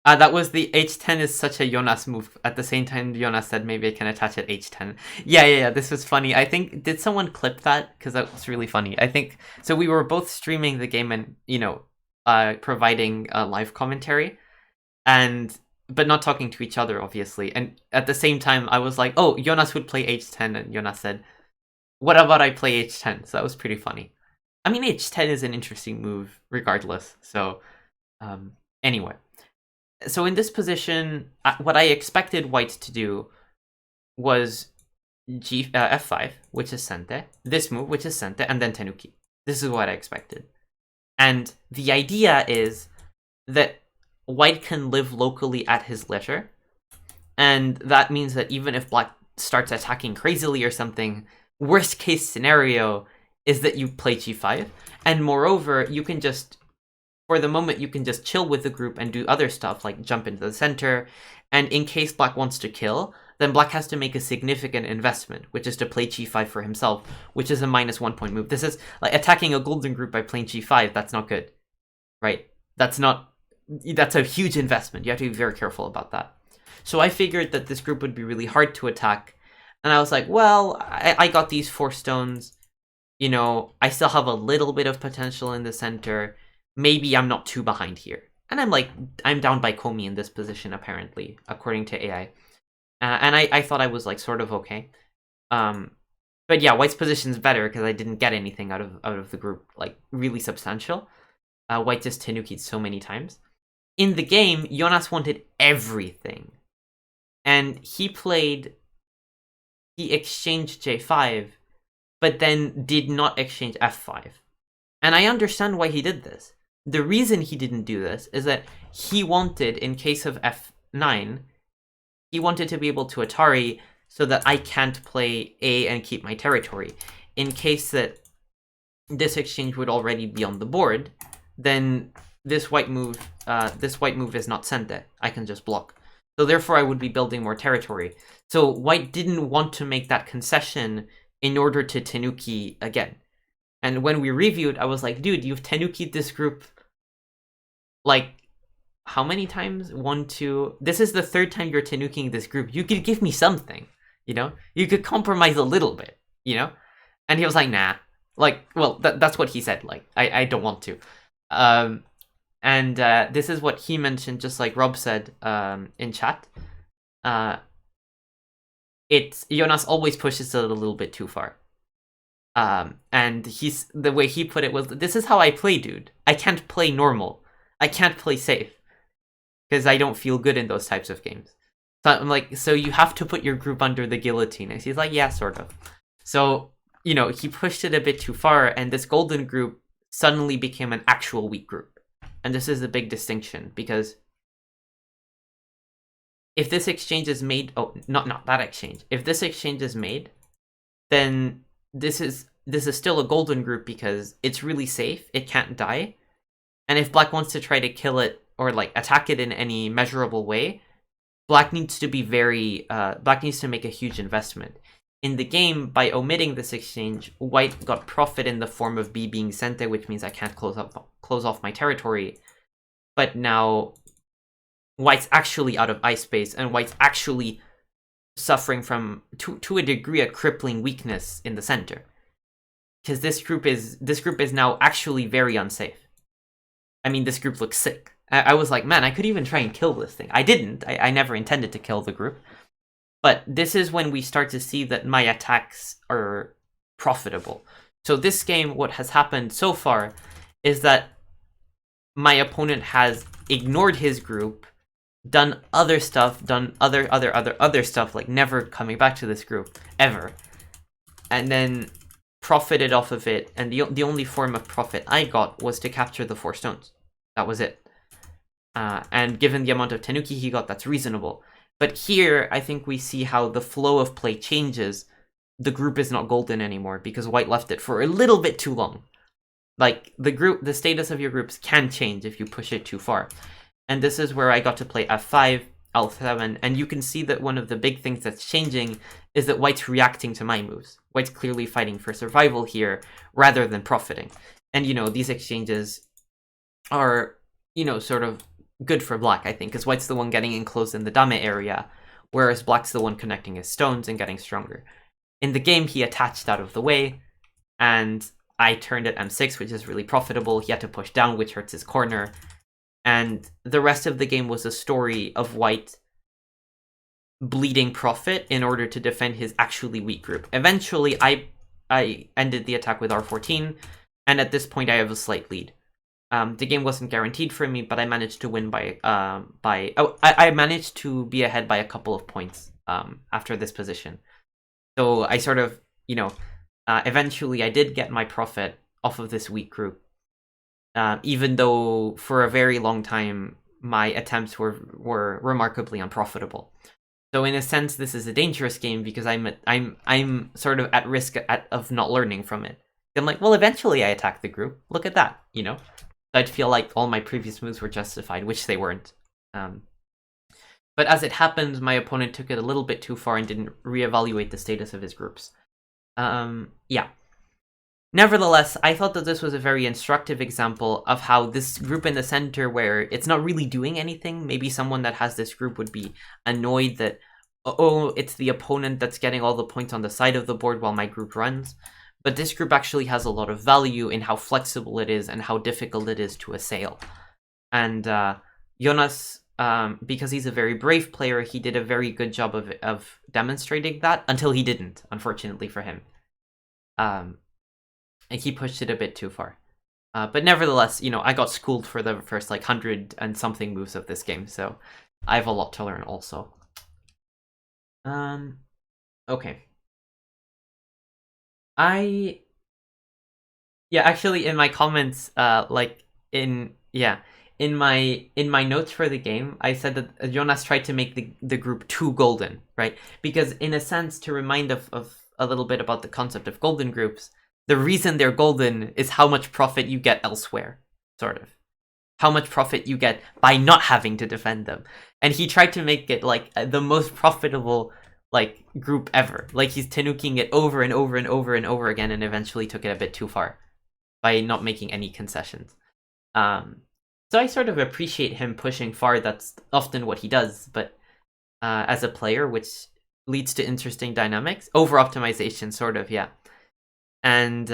was the H10 is such a Jonas move. At the same time, Jonas said maybe I can attach at H10. Yeah, this was funny. I think, did someone clip that? Because that was really funny. I think, so we were both streaming the game and, you know, providing live commentary. But not talking to each other, obviously. And at the same time, I was like, oh, Jonas would play H10. And Jonas said, what about I play H10? So that was pretty funny. I mean, H10 is an interesting move, regardless. So, anyway. So in this position, what I expected white to do was F5, which is Sente, this move, which is Sente, and then Tenuki. This is what I expected. And the idea is that white can live locally at his leisure, and that means that even if black starts attacking crazily or something, worst case scenario is that you play G5, and moreover, you can just, for the moment, you can just chill with the group and do other stuff, like jump into the center, and in case black wants to kill, then black has to make a significant investment, which is to play G5 for himself, which is a -1 point move. This is like attacking a golden group by playing G5, that's not good, right? That's a huge investment. You have to be very careful about that. So I figured that this group would be really hard to attack, and I was like, well, I got these 4 stones, you know, I still have a little bit of potential in the center, maybe I'm not too behind here. And I'm down by Komi in this position, apparently, according to AI. And I thought I was like sort of okay. But yeah, White's position's better because I didn't get anything out of the group like really substantial. White just Tanuki'd so many times. In the game, Jonas wanted everything, and he exchanged J5, but then did not exchange F5. And I understand why he did this. The reason he didn't do this is that he wanted, in case of F9, he wanted to be able to Atari so that I can't play A and keep my territory. In case that this exchange would already be on the board, then this white move is not sente. I can just block. So therefore I would be building more territory. So white didn't want to make that concession in order to Tanuki again. And when we reviewed, I was like, dude, you've Tanuki'd this group like how many times? 1, 2. This is the third time you're Tanukiing this group. You could give me something, you know? You could compromise a little bit, you know? And he was like, nah. Like, well, that's what he said. Like, I don't want to. And this is what he mentioned, just like Rob said in chat. Jonas always pushes it a little bit too far. And the way he put it was, this is how I play, dude. I can't play normal. I can't play safe. Because I don't feel good in those types of games. So I'm like, so you have to put your group under the guillotine. And he's like, yeah, sort of. So, you know, he pushed it a bit too far, and this golden group suddenly became an actual weak group. And this is the big distinction, because if this exchange is made, oh, not that exchange. If this exchange is made, then this is still a golden group because it's really safe. It can't die. And if black wants to try to kill it or like attack it in any measurable way, black needs to make a huge investment. In the game, by omitting this exchange, white got profit in the form of B being sente, which means I can't close off my territory. But now white's actually out of ice space, and white's actually suffering from, to a degree, a crippling weakness in the center. Because this group is now actually very unsafe. I mean, this group looks sick. I was like, man, I could even try and kill this thing. I didn't. I never intended to kill the group. But this is when we start to see that my attacks are profitable. So this game, what has happened so far is that my opponent has ignored his group, done other stuff, done other stuff, like never coming back to this group, ever. And then profited off of it, and the only form of profit I got was to capture the 4 stones. That was it. And given the amount of Tanuki he got, that's reasonable. But here, I think we see how the flow of play changes. The group is not golden anymore because white left it for a little bit too long. Like, the status of your groups can change if you push it too far. And this is where I got to play F5, L7, and you can see that one of the big things that's changing is that white's reacting to my moves. White's clearly fighting for survival here rather than profiting. And, you know, these exchanges are, you know, sort of good for black, I think, because white's the one getting enclosed in the dame area, whereas black's the one connecting his stones and getting stronger. In the game, he attached out of the way, and I turned at M6, which is really profitable. He had to push down, which hurts his corner. And the rest of the game was a story of white bleeding profit in order to defend his actually weak group. Eventually, I ended the attack with R14, and at this point, I have a slight lead. The game wasn't guaranteed for me, but I managed to win I managed to be ahead by a couple of points after this position. So I sort of, you know, eventually I did get my profit off of this weak group. Even though for a very long time my attempts were remarkably unprofitable. So in a sense, this is a dangerous game because I'm sort of at risk of not learning from it. I'm like, well, eventually I attack the group. Look at that, you know. I'd feel like all my previous moves were justified, which they weren't. But as it happened, my opponent took it a little bit too far and didn't reevaluate the status of his groups. Yeah. Nevertheless, I thought that this was a very instructive example of how this group in the center, where it's not really doing anything, maybe someone that has this group would be annoyed that, oh, it's the opponent that's getting all the points on the side of the board while my group runs. But this group actually has a lot of value in how flexible it is and how difficult it is to assail. And Jonas because he's a very brave player, he did a very good job of demonstrating that until he didn't, unfortunately for him. And he pushed it a bit too far. But nevertheless, I got schooled for the first 100 and something moves of this game, so I have a lot to learn also. Okay. Actually, in my comments, in my notes for the game, I said that Jonas tried to make the group too golden, right? Because in a sense, to remind of a little bit about the concept of golden groups, the reason they're golden is how much profit you get elsewhere, sort of. How much profit you get by not having to defend them. And he tried to make it the most profitable group ever. He's tanuking it over and over and over and over again, and eventually took it a bit too far by not making any concessions. So I sort of appreciate him pushing far. That's often what he does, but as a player, which leads to interesting dynamics. Over-optimization, sort of, yeah. And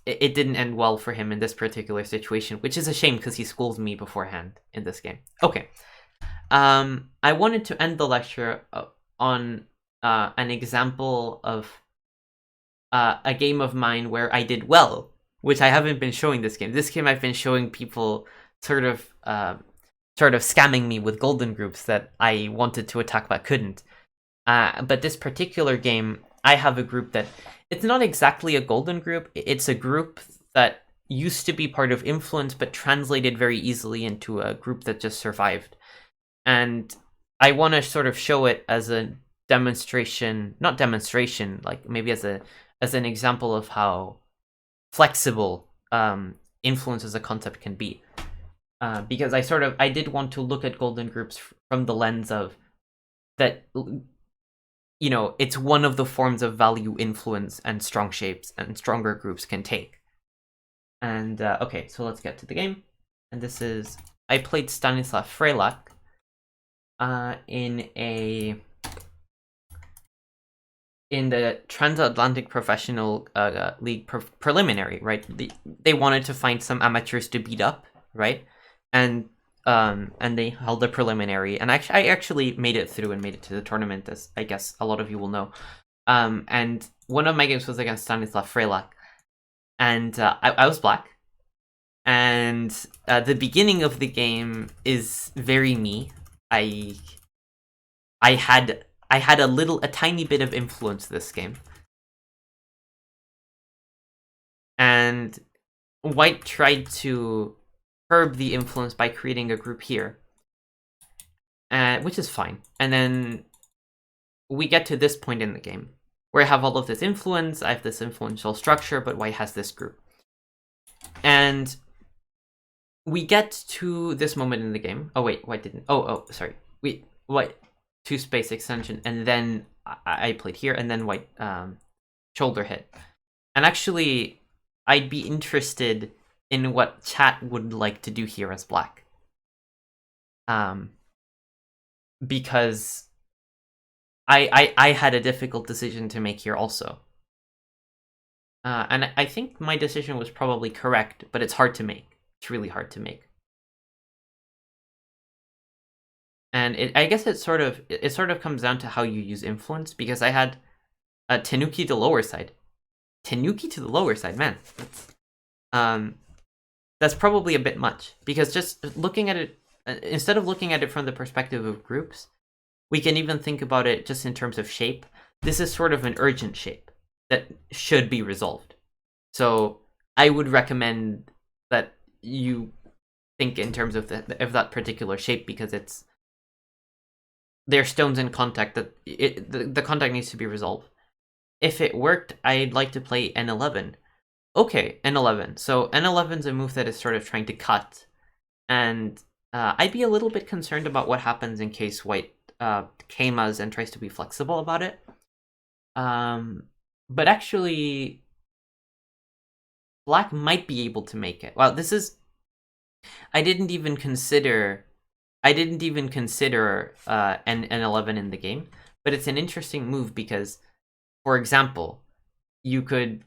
it didn't end well for him in this particular situation, which is a shame because he schooled me beforehand in this game. Okay. I wanted to end the lecture on an example of a game of mine where I did well, which I haven't been showing this game. This game I've been showing people sort of scamming me with golden groups that I wanted to attack but couldn't. But this particular game, I have a group that it's not exactly a golden group. It's a group that used to be part of Influence but translated very easily into a group that just survived. And I want to sort of show it as a demonstration, not demonstration, maybe as an example of how flexible Influence as a concept can be. Because I did want to look at golden groups from the lens of that, it's one of the forms of value Influence and strong shapes and stronger groups can take. And okay, so let's get to the game. And this is, I played Stanislav Frelak in the Transatlantic Professional League preliminary, right? They wanted to find some amateurs to beat up, right? And they held a preliminary, and I actually made it through and made it to the tournament, as I guess a lot of you will know. And one of my games was against Stanislav Frelak, and I was black. And the beginning of the game is very me. I had a tiny bit of influence this game, and White tried to curb the influence by creating a group here, which is fine. And then we get to this point in the game where I have all of this influence. I have this influential structure, but White has this group, and we get to this moment in the game. Oh wait, White didn't. Oh, sorry. White 2 space extension, and then I played here, and then White shoulder hit. And actually, I'd be interested in what chat would like to do here as black. Because I had a difficult decision to make here also. And I think my decision was probably correct, but it's hard to make. It's really hard to make. And I guess it sort of comes down to how you use influence, because I had a Tenuki to lower side. Tenuki to the lower side, man. That's probably a bit much, because just looking at it, instead of looking at it from the perspective of groups, we can even think about it just in terms of shape. This is sort of an urgent shape that should be resolved. So I would recommend that you think in terms of that particular shape, because there's stones in contact that the contact needs to be resolved. If it worked, I'd like to play N11. Okay, N11. So N11's a move that is sort of trying to cut, and I'd be a little bit concerned about what happens in case White Keimas and tries to be flexible about it. But actually, Black might be able to make it. Wow, this is... I didn't even consider N11 in the game, but it's an interesting move because, for example, you could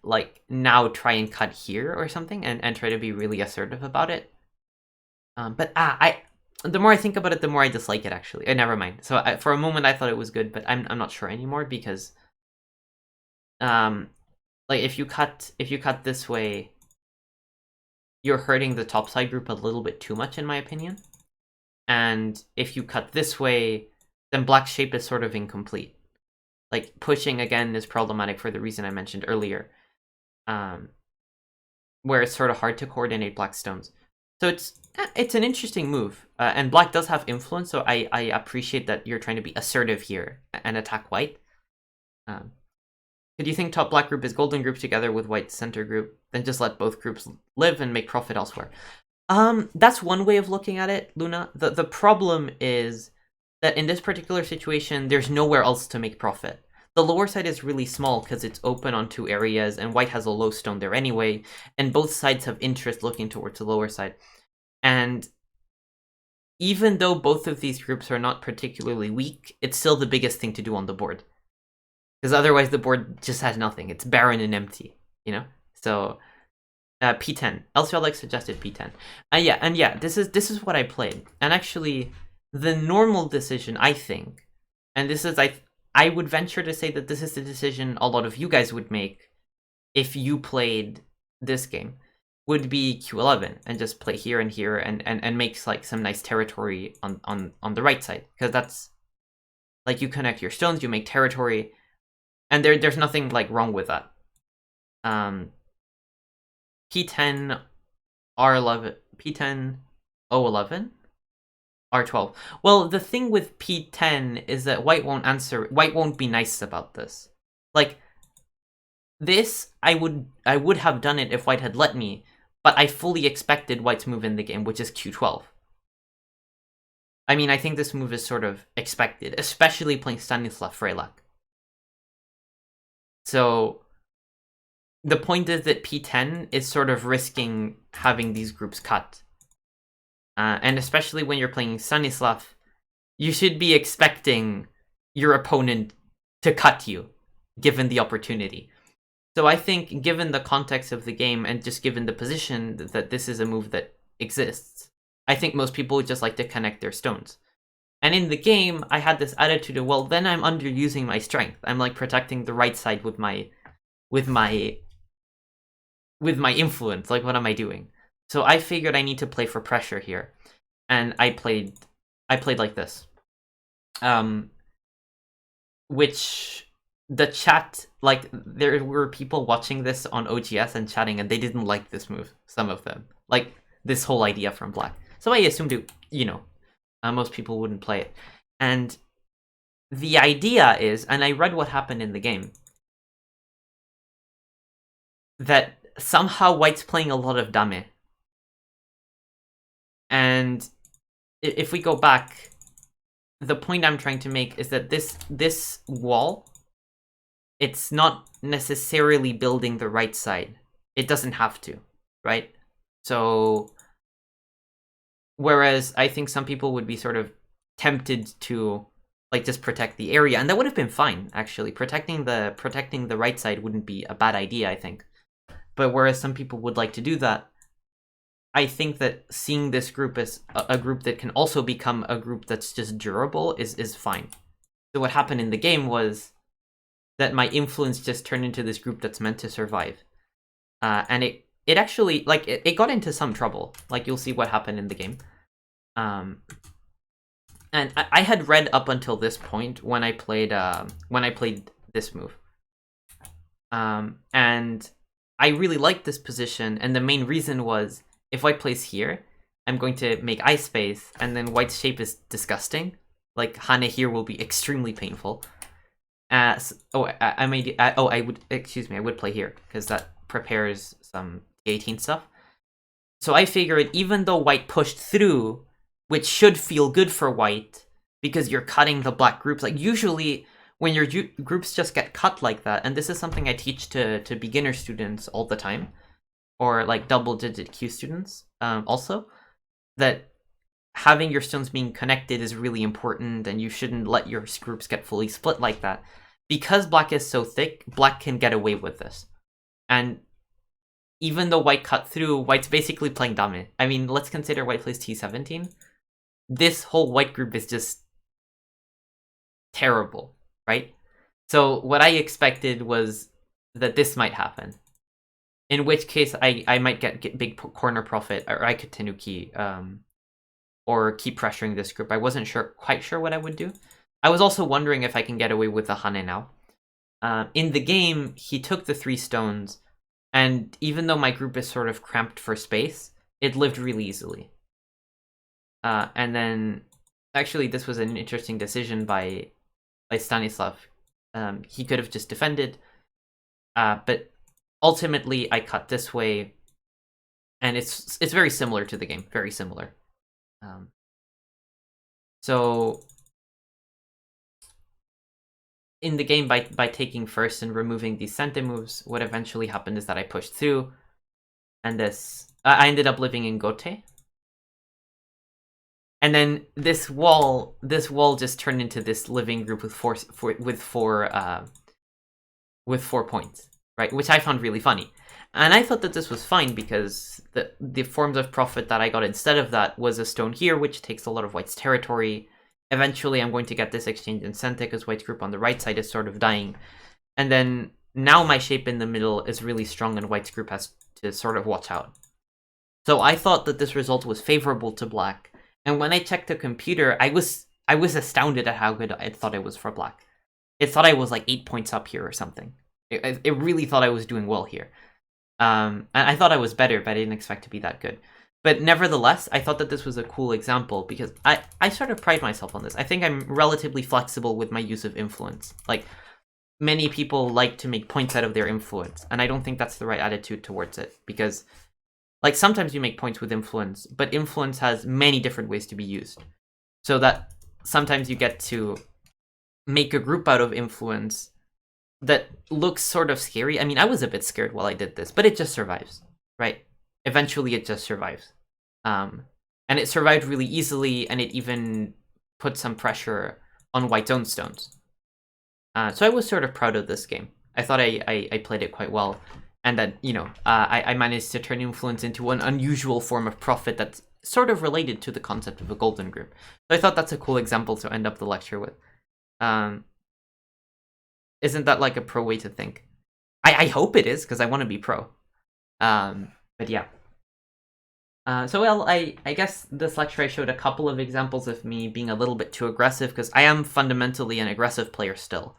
now try and cut here or something and try to be really assertive about it. But The more I think about it, the more I dislike it, actually. Never mind. So for a moment I thought it was good, but I'm not sure anymore, because like if you cut this way, you're hurting the topside group a little bit too much, in my opinion. And if you cut this way, then black's shape is sort of incomplete. Like, pushing again is problematic for the reason I mentioned earlier, where it's sort of hard to coordinate black stones. So it's an interesting move, and black does have influence, so I appreciate that you're trying to be assertive here and attack white. Could you think top black group is golden group together with white center group, then just let both groups live and make profit elsewhere? That's one way of looking at it, Luna. The problem is that in this particular situation, there's nowhere else to make profit. The lower side is really small because it's open on 2 areas, and white has a low stone there anyway, and both sides have interest looking towards the lower side. And even though both of these groups are not particularly weak, it's still the biggest thing to do on the board. Because otherwise the board just has nothing. It's barren and empty, you know? So, P10. LCL suggested P10. Yeah, this is what I played. And actually, the normal decision, I think, and this is, I would venture to say that this is the decision a lot of you guys would make if you played this game, would be Q11 and just play here and here and make like some nice territory on the right side, because that's like, you connect your stones, you make territory, and there's nothing like wrong with that. P10 R11, P10 O11 R12. Well, the thing with P10 is that white won't be nice about this. Like, this, I would have done it if white had let me, but I fully expected white's move in the game, which is Q12. I mean, I think this move is sort of expected, especially playing Stanislav Frelak. So the point is that P10 is sort of risking having these groups cut. And especially when you're playing Stanislav, you should be expecting your opponent to cut you, given the opportunity. So I think, given the context of the game, and just given the position that this is a move that exists, I think most people would just like to connect their stones. And in the game, I had this attitude of, well, then I'm underusing my strength. I'm like protecting the right side with my influence. Like, what am I doing? So I figured I need to play for pressure here, and I played like this, which the chat, like, there were people watching this on OGS and chatting, and they didn't like this move. Some of them, like this whole idea from black. So I assumed it, most people wouldn't play it. And the idea is, and I read what happened in the game, that somehow white's playing a lot of dame. And if we go back, the point I'm trying to make is that this wall, it's not necessarily building the right side. It doesn't have to, right? So, whereas I think some people would be sort of tempted to like just protect the area, and that would have been fine, actually. Protecting the right side wouldn't be a bad idea, I think. But whereas some people would like to do that, I think that seeing this group as a group that can also become a group that's just durable is fine. So what happened in the game was that my influence just turned into this group that's meant to survive. And it actually, like, it got into some trouble. Like, you'll see what happened in the game. And I had read up until this point when I played this move. And I really liked this position, and the main reason was, if white plays here, I'm going to make eye space, and then white's shape is disgusting. Like, Hane here will be extremely painful. I would play here, because that prepares some T18 stuff. So I figured, even though white pushed through, which should feel good for white, because you're cutting the black groups, like, usually when your groups just get cut like that, and this is something I teach to beginner students all the time, or like double-digit Q students also, that having your stones being connected is really important, and you shouldn't let your groups get fully split like that. Because black is so thick, black can get away with this. And even though white cut through, white's basically playing dame. I mean, let's consider white plays T17. this whole white group is just terrible, right? So what I expected was that this might happen. In which case, I might get big corner profit, or I could Tanuki, or keep pressuring this group. I wasn't quite sure what I would do. I was also wondering if I can get away with the Hane now. In the game, he took the 3 stones, and even though my group is sort of cramped for space, it lived really easily. And then, actually, this was an interesting decision by Stanislav. He could have just defended, but ultimately I cut this way, and it's very similar to the game, very similar. So in the game, by taking first and removing these Sente moves, what eventually happened is that I pushed through, and this I ended up living in Gote. And then this wall just turned into this living group with four points, right? Which I found really funny. And I thought that this was fine because the forms of profit that I got instead of that was a stone here, which takes a lot of white's territory. Eventually, I'm going to get this exchange in Sente because white's group on the right side is sort of dying. And then now my shape in the middle is really strong and white's group has to sort of watch out. So I thought that this result was favorable to black. And when I checked the computer, I was astounded at how good I thought it was for black. It thought I was like 8 points up here or something. It really thought I was doing well here. And I thought I was better, but I didn't expect to be that good. But nevertheless, I thought that this was a cool example because I sort of pride myself on this. I think I'm relatively flexible with my use of influence. Like, many people like to make points out of their influence, and I don't think that's the right attitude towards it because, like, sometimes you make points with influence, but influence has many different ways to be used. So that sometimes you get to make a group out of influence that looks sort of scary. I mean, I was a bit scared while I did this, but it just survives, right? Eventually, it just survives. And it survived really easily, and it even put some pressure on white's own stones. So I was sort of proud of this game. I thought I played it quite well. And that, you know, I managed to turn influence into an unusual form of profit that's sort of related to the concept of a golden group. So I thought that's a cool example to end up the lecture with. Isn't that like a pro way to think? I hope it is, because I want to be pro. But yeah. So, well, I guess this lecture I showed a couple of examples of me being a little bit too aggressive, because I am fundamentally an aggressive player still.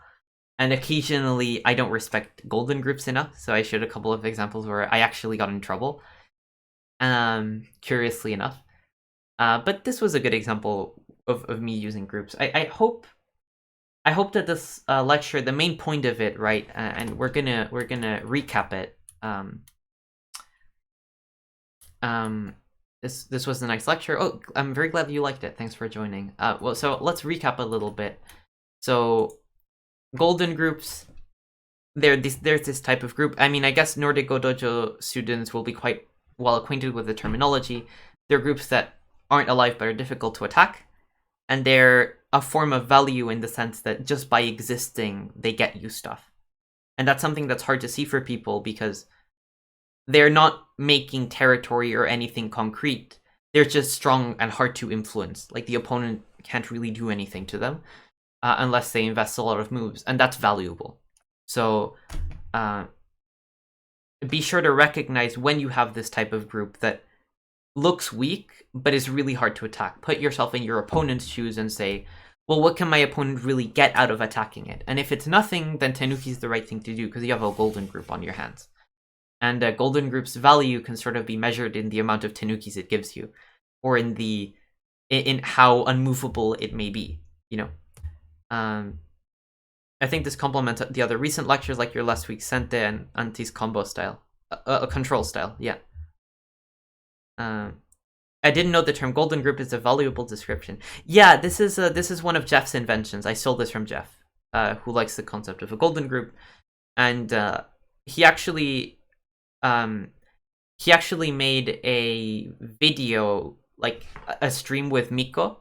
And occasionally, I don't respect golden groups enough, so I showed a couple of examples where I actually got in trouble. Curiously enough. But this was a good example of me using groups. I hope that this lecture, the main point of it, right, and we're gonna recap it. This was a nice lecture. Oh, I'm very glad you liked it. Thanks for joining. Well, so let's recap a little bit. So, golden groups. There's this type of group. I mean, I guess Nordic Go Dojo students will be quite well acquainted with the terminology. They're groups that aren't alive but are difficult to attack, and they're a form of value in the sense that just by existing, they get you stuff. And that's something that's hard to see for people because they're not making territory or anything concrete. They're just strong and hard to influence. Like, the opponent can't really do anything to them unless they invest a lot of moves, and that's valuable. So be sure to recognize when you have this type of group that looks weak but is really hard to attack. Put yourself in your opponent's shoes and say, well, what can my opponent really get out of attacking it? And if it's nothing, then Tenuki is the right thing to do because you have a golden group on your hands. And a golden group's value can sort of be measured in the amount of Tenukis it gives you, or in how unmovable it may be, you know. I think this complements the other recent lectures, like your last week's Sente and Anti's combo style, control style, yeah. I didn't know the term golden group is a valuable description. Yeah, this is one of Jeff's inventions. I stole this from Jeff, who likes the concept of a golden group, and he actually made a video, like a stream with Miko,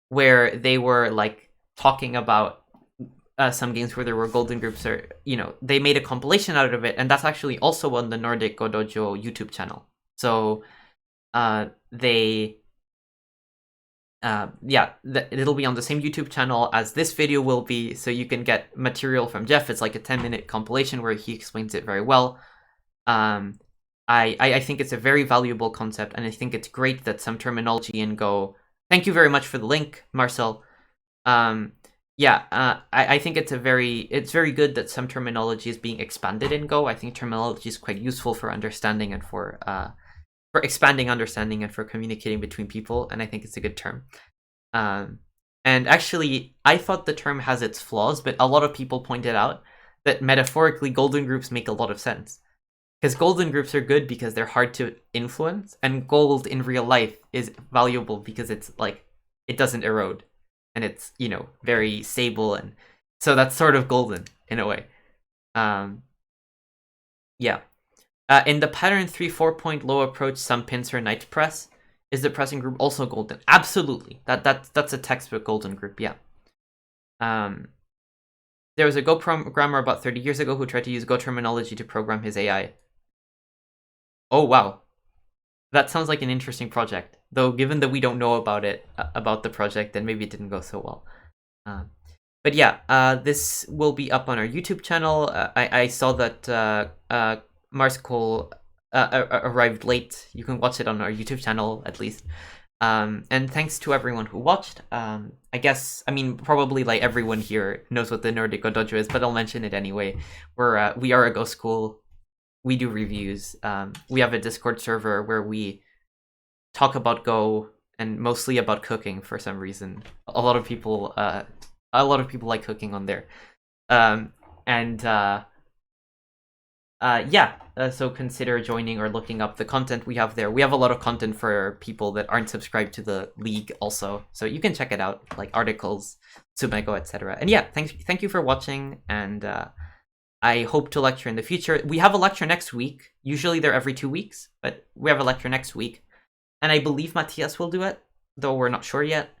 where they were like talking about some games where there were golden groups, or, you know, they made a compilation out of it, and that's actually also on the Nordic Go Dojo YouTube channel. So they yeah, it'll be on the same YouTube channel as this video will be, so you can get material from Jeff. It's like a 10-minute compilation where he explains it very well. I think it's a very valuable concept, and I think it's great that some terminology in Go. Thank you very much for the link, Marcel. I think it's very good that some terminology is being expanded in Go. I think terminology is quite useful for understanding and for expanding understanding and for communicating between people, and I think it's a good term. And actually, I thought the term has its flaws, but a lot of people pointed out that metaphorically golden groups make a lot of sense. Because golden groups are good because they're hard to influence, and gold in real life is valuable because it's like, it doesn't erode, and it's, very stable, and so that's sort of golden in a way. Yeah. In the pattern 3-4 point low approach, some pincer knight press, is the pressing group also golden? Absolutely. That's a textbook golden group, yeah. There was a Go programmer about 30 years ago who tried to use Go terminology to program his AI. Oh, wow. That sounds like an interesting project. Though, given that we don't know about it, about the project, then maybe it didn't go so well. But yeah, this will be up on our YouTube channel. I saw that Mars Cole arrived late. You can watch it on our YouTube channel, at least. And thanks to everyone who watched. Probably like everyone here knows what the Nordic Go Dojo is, but I'll mention it anyway. We are a Go school. We do reviews. We have a Discord server where we talk about Go and mostly about cooking for some reason. A lot of people like cooking on there. So consider joining or looking up the content we have there. We have a lot of content for people that aren't subscribed to the league also, so you can check it out, like articles, Tsumego, etc. And yeah, thank you for watching, and I hope to lecture in the future. We have a lecture next week. Usually they're every 2 weeks, but we have a lecture next week, and I believe Matthias will do it, though we're not sure yet.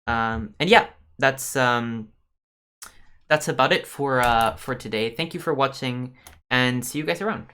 And yeah, that's about it for today. Thank you for watching, and see you guys around.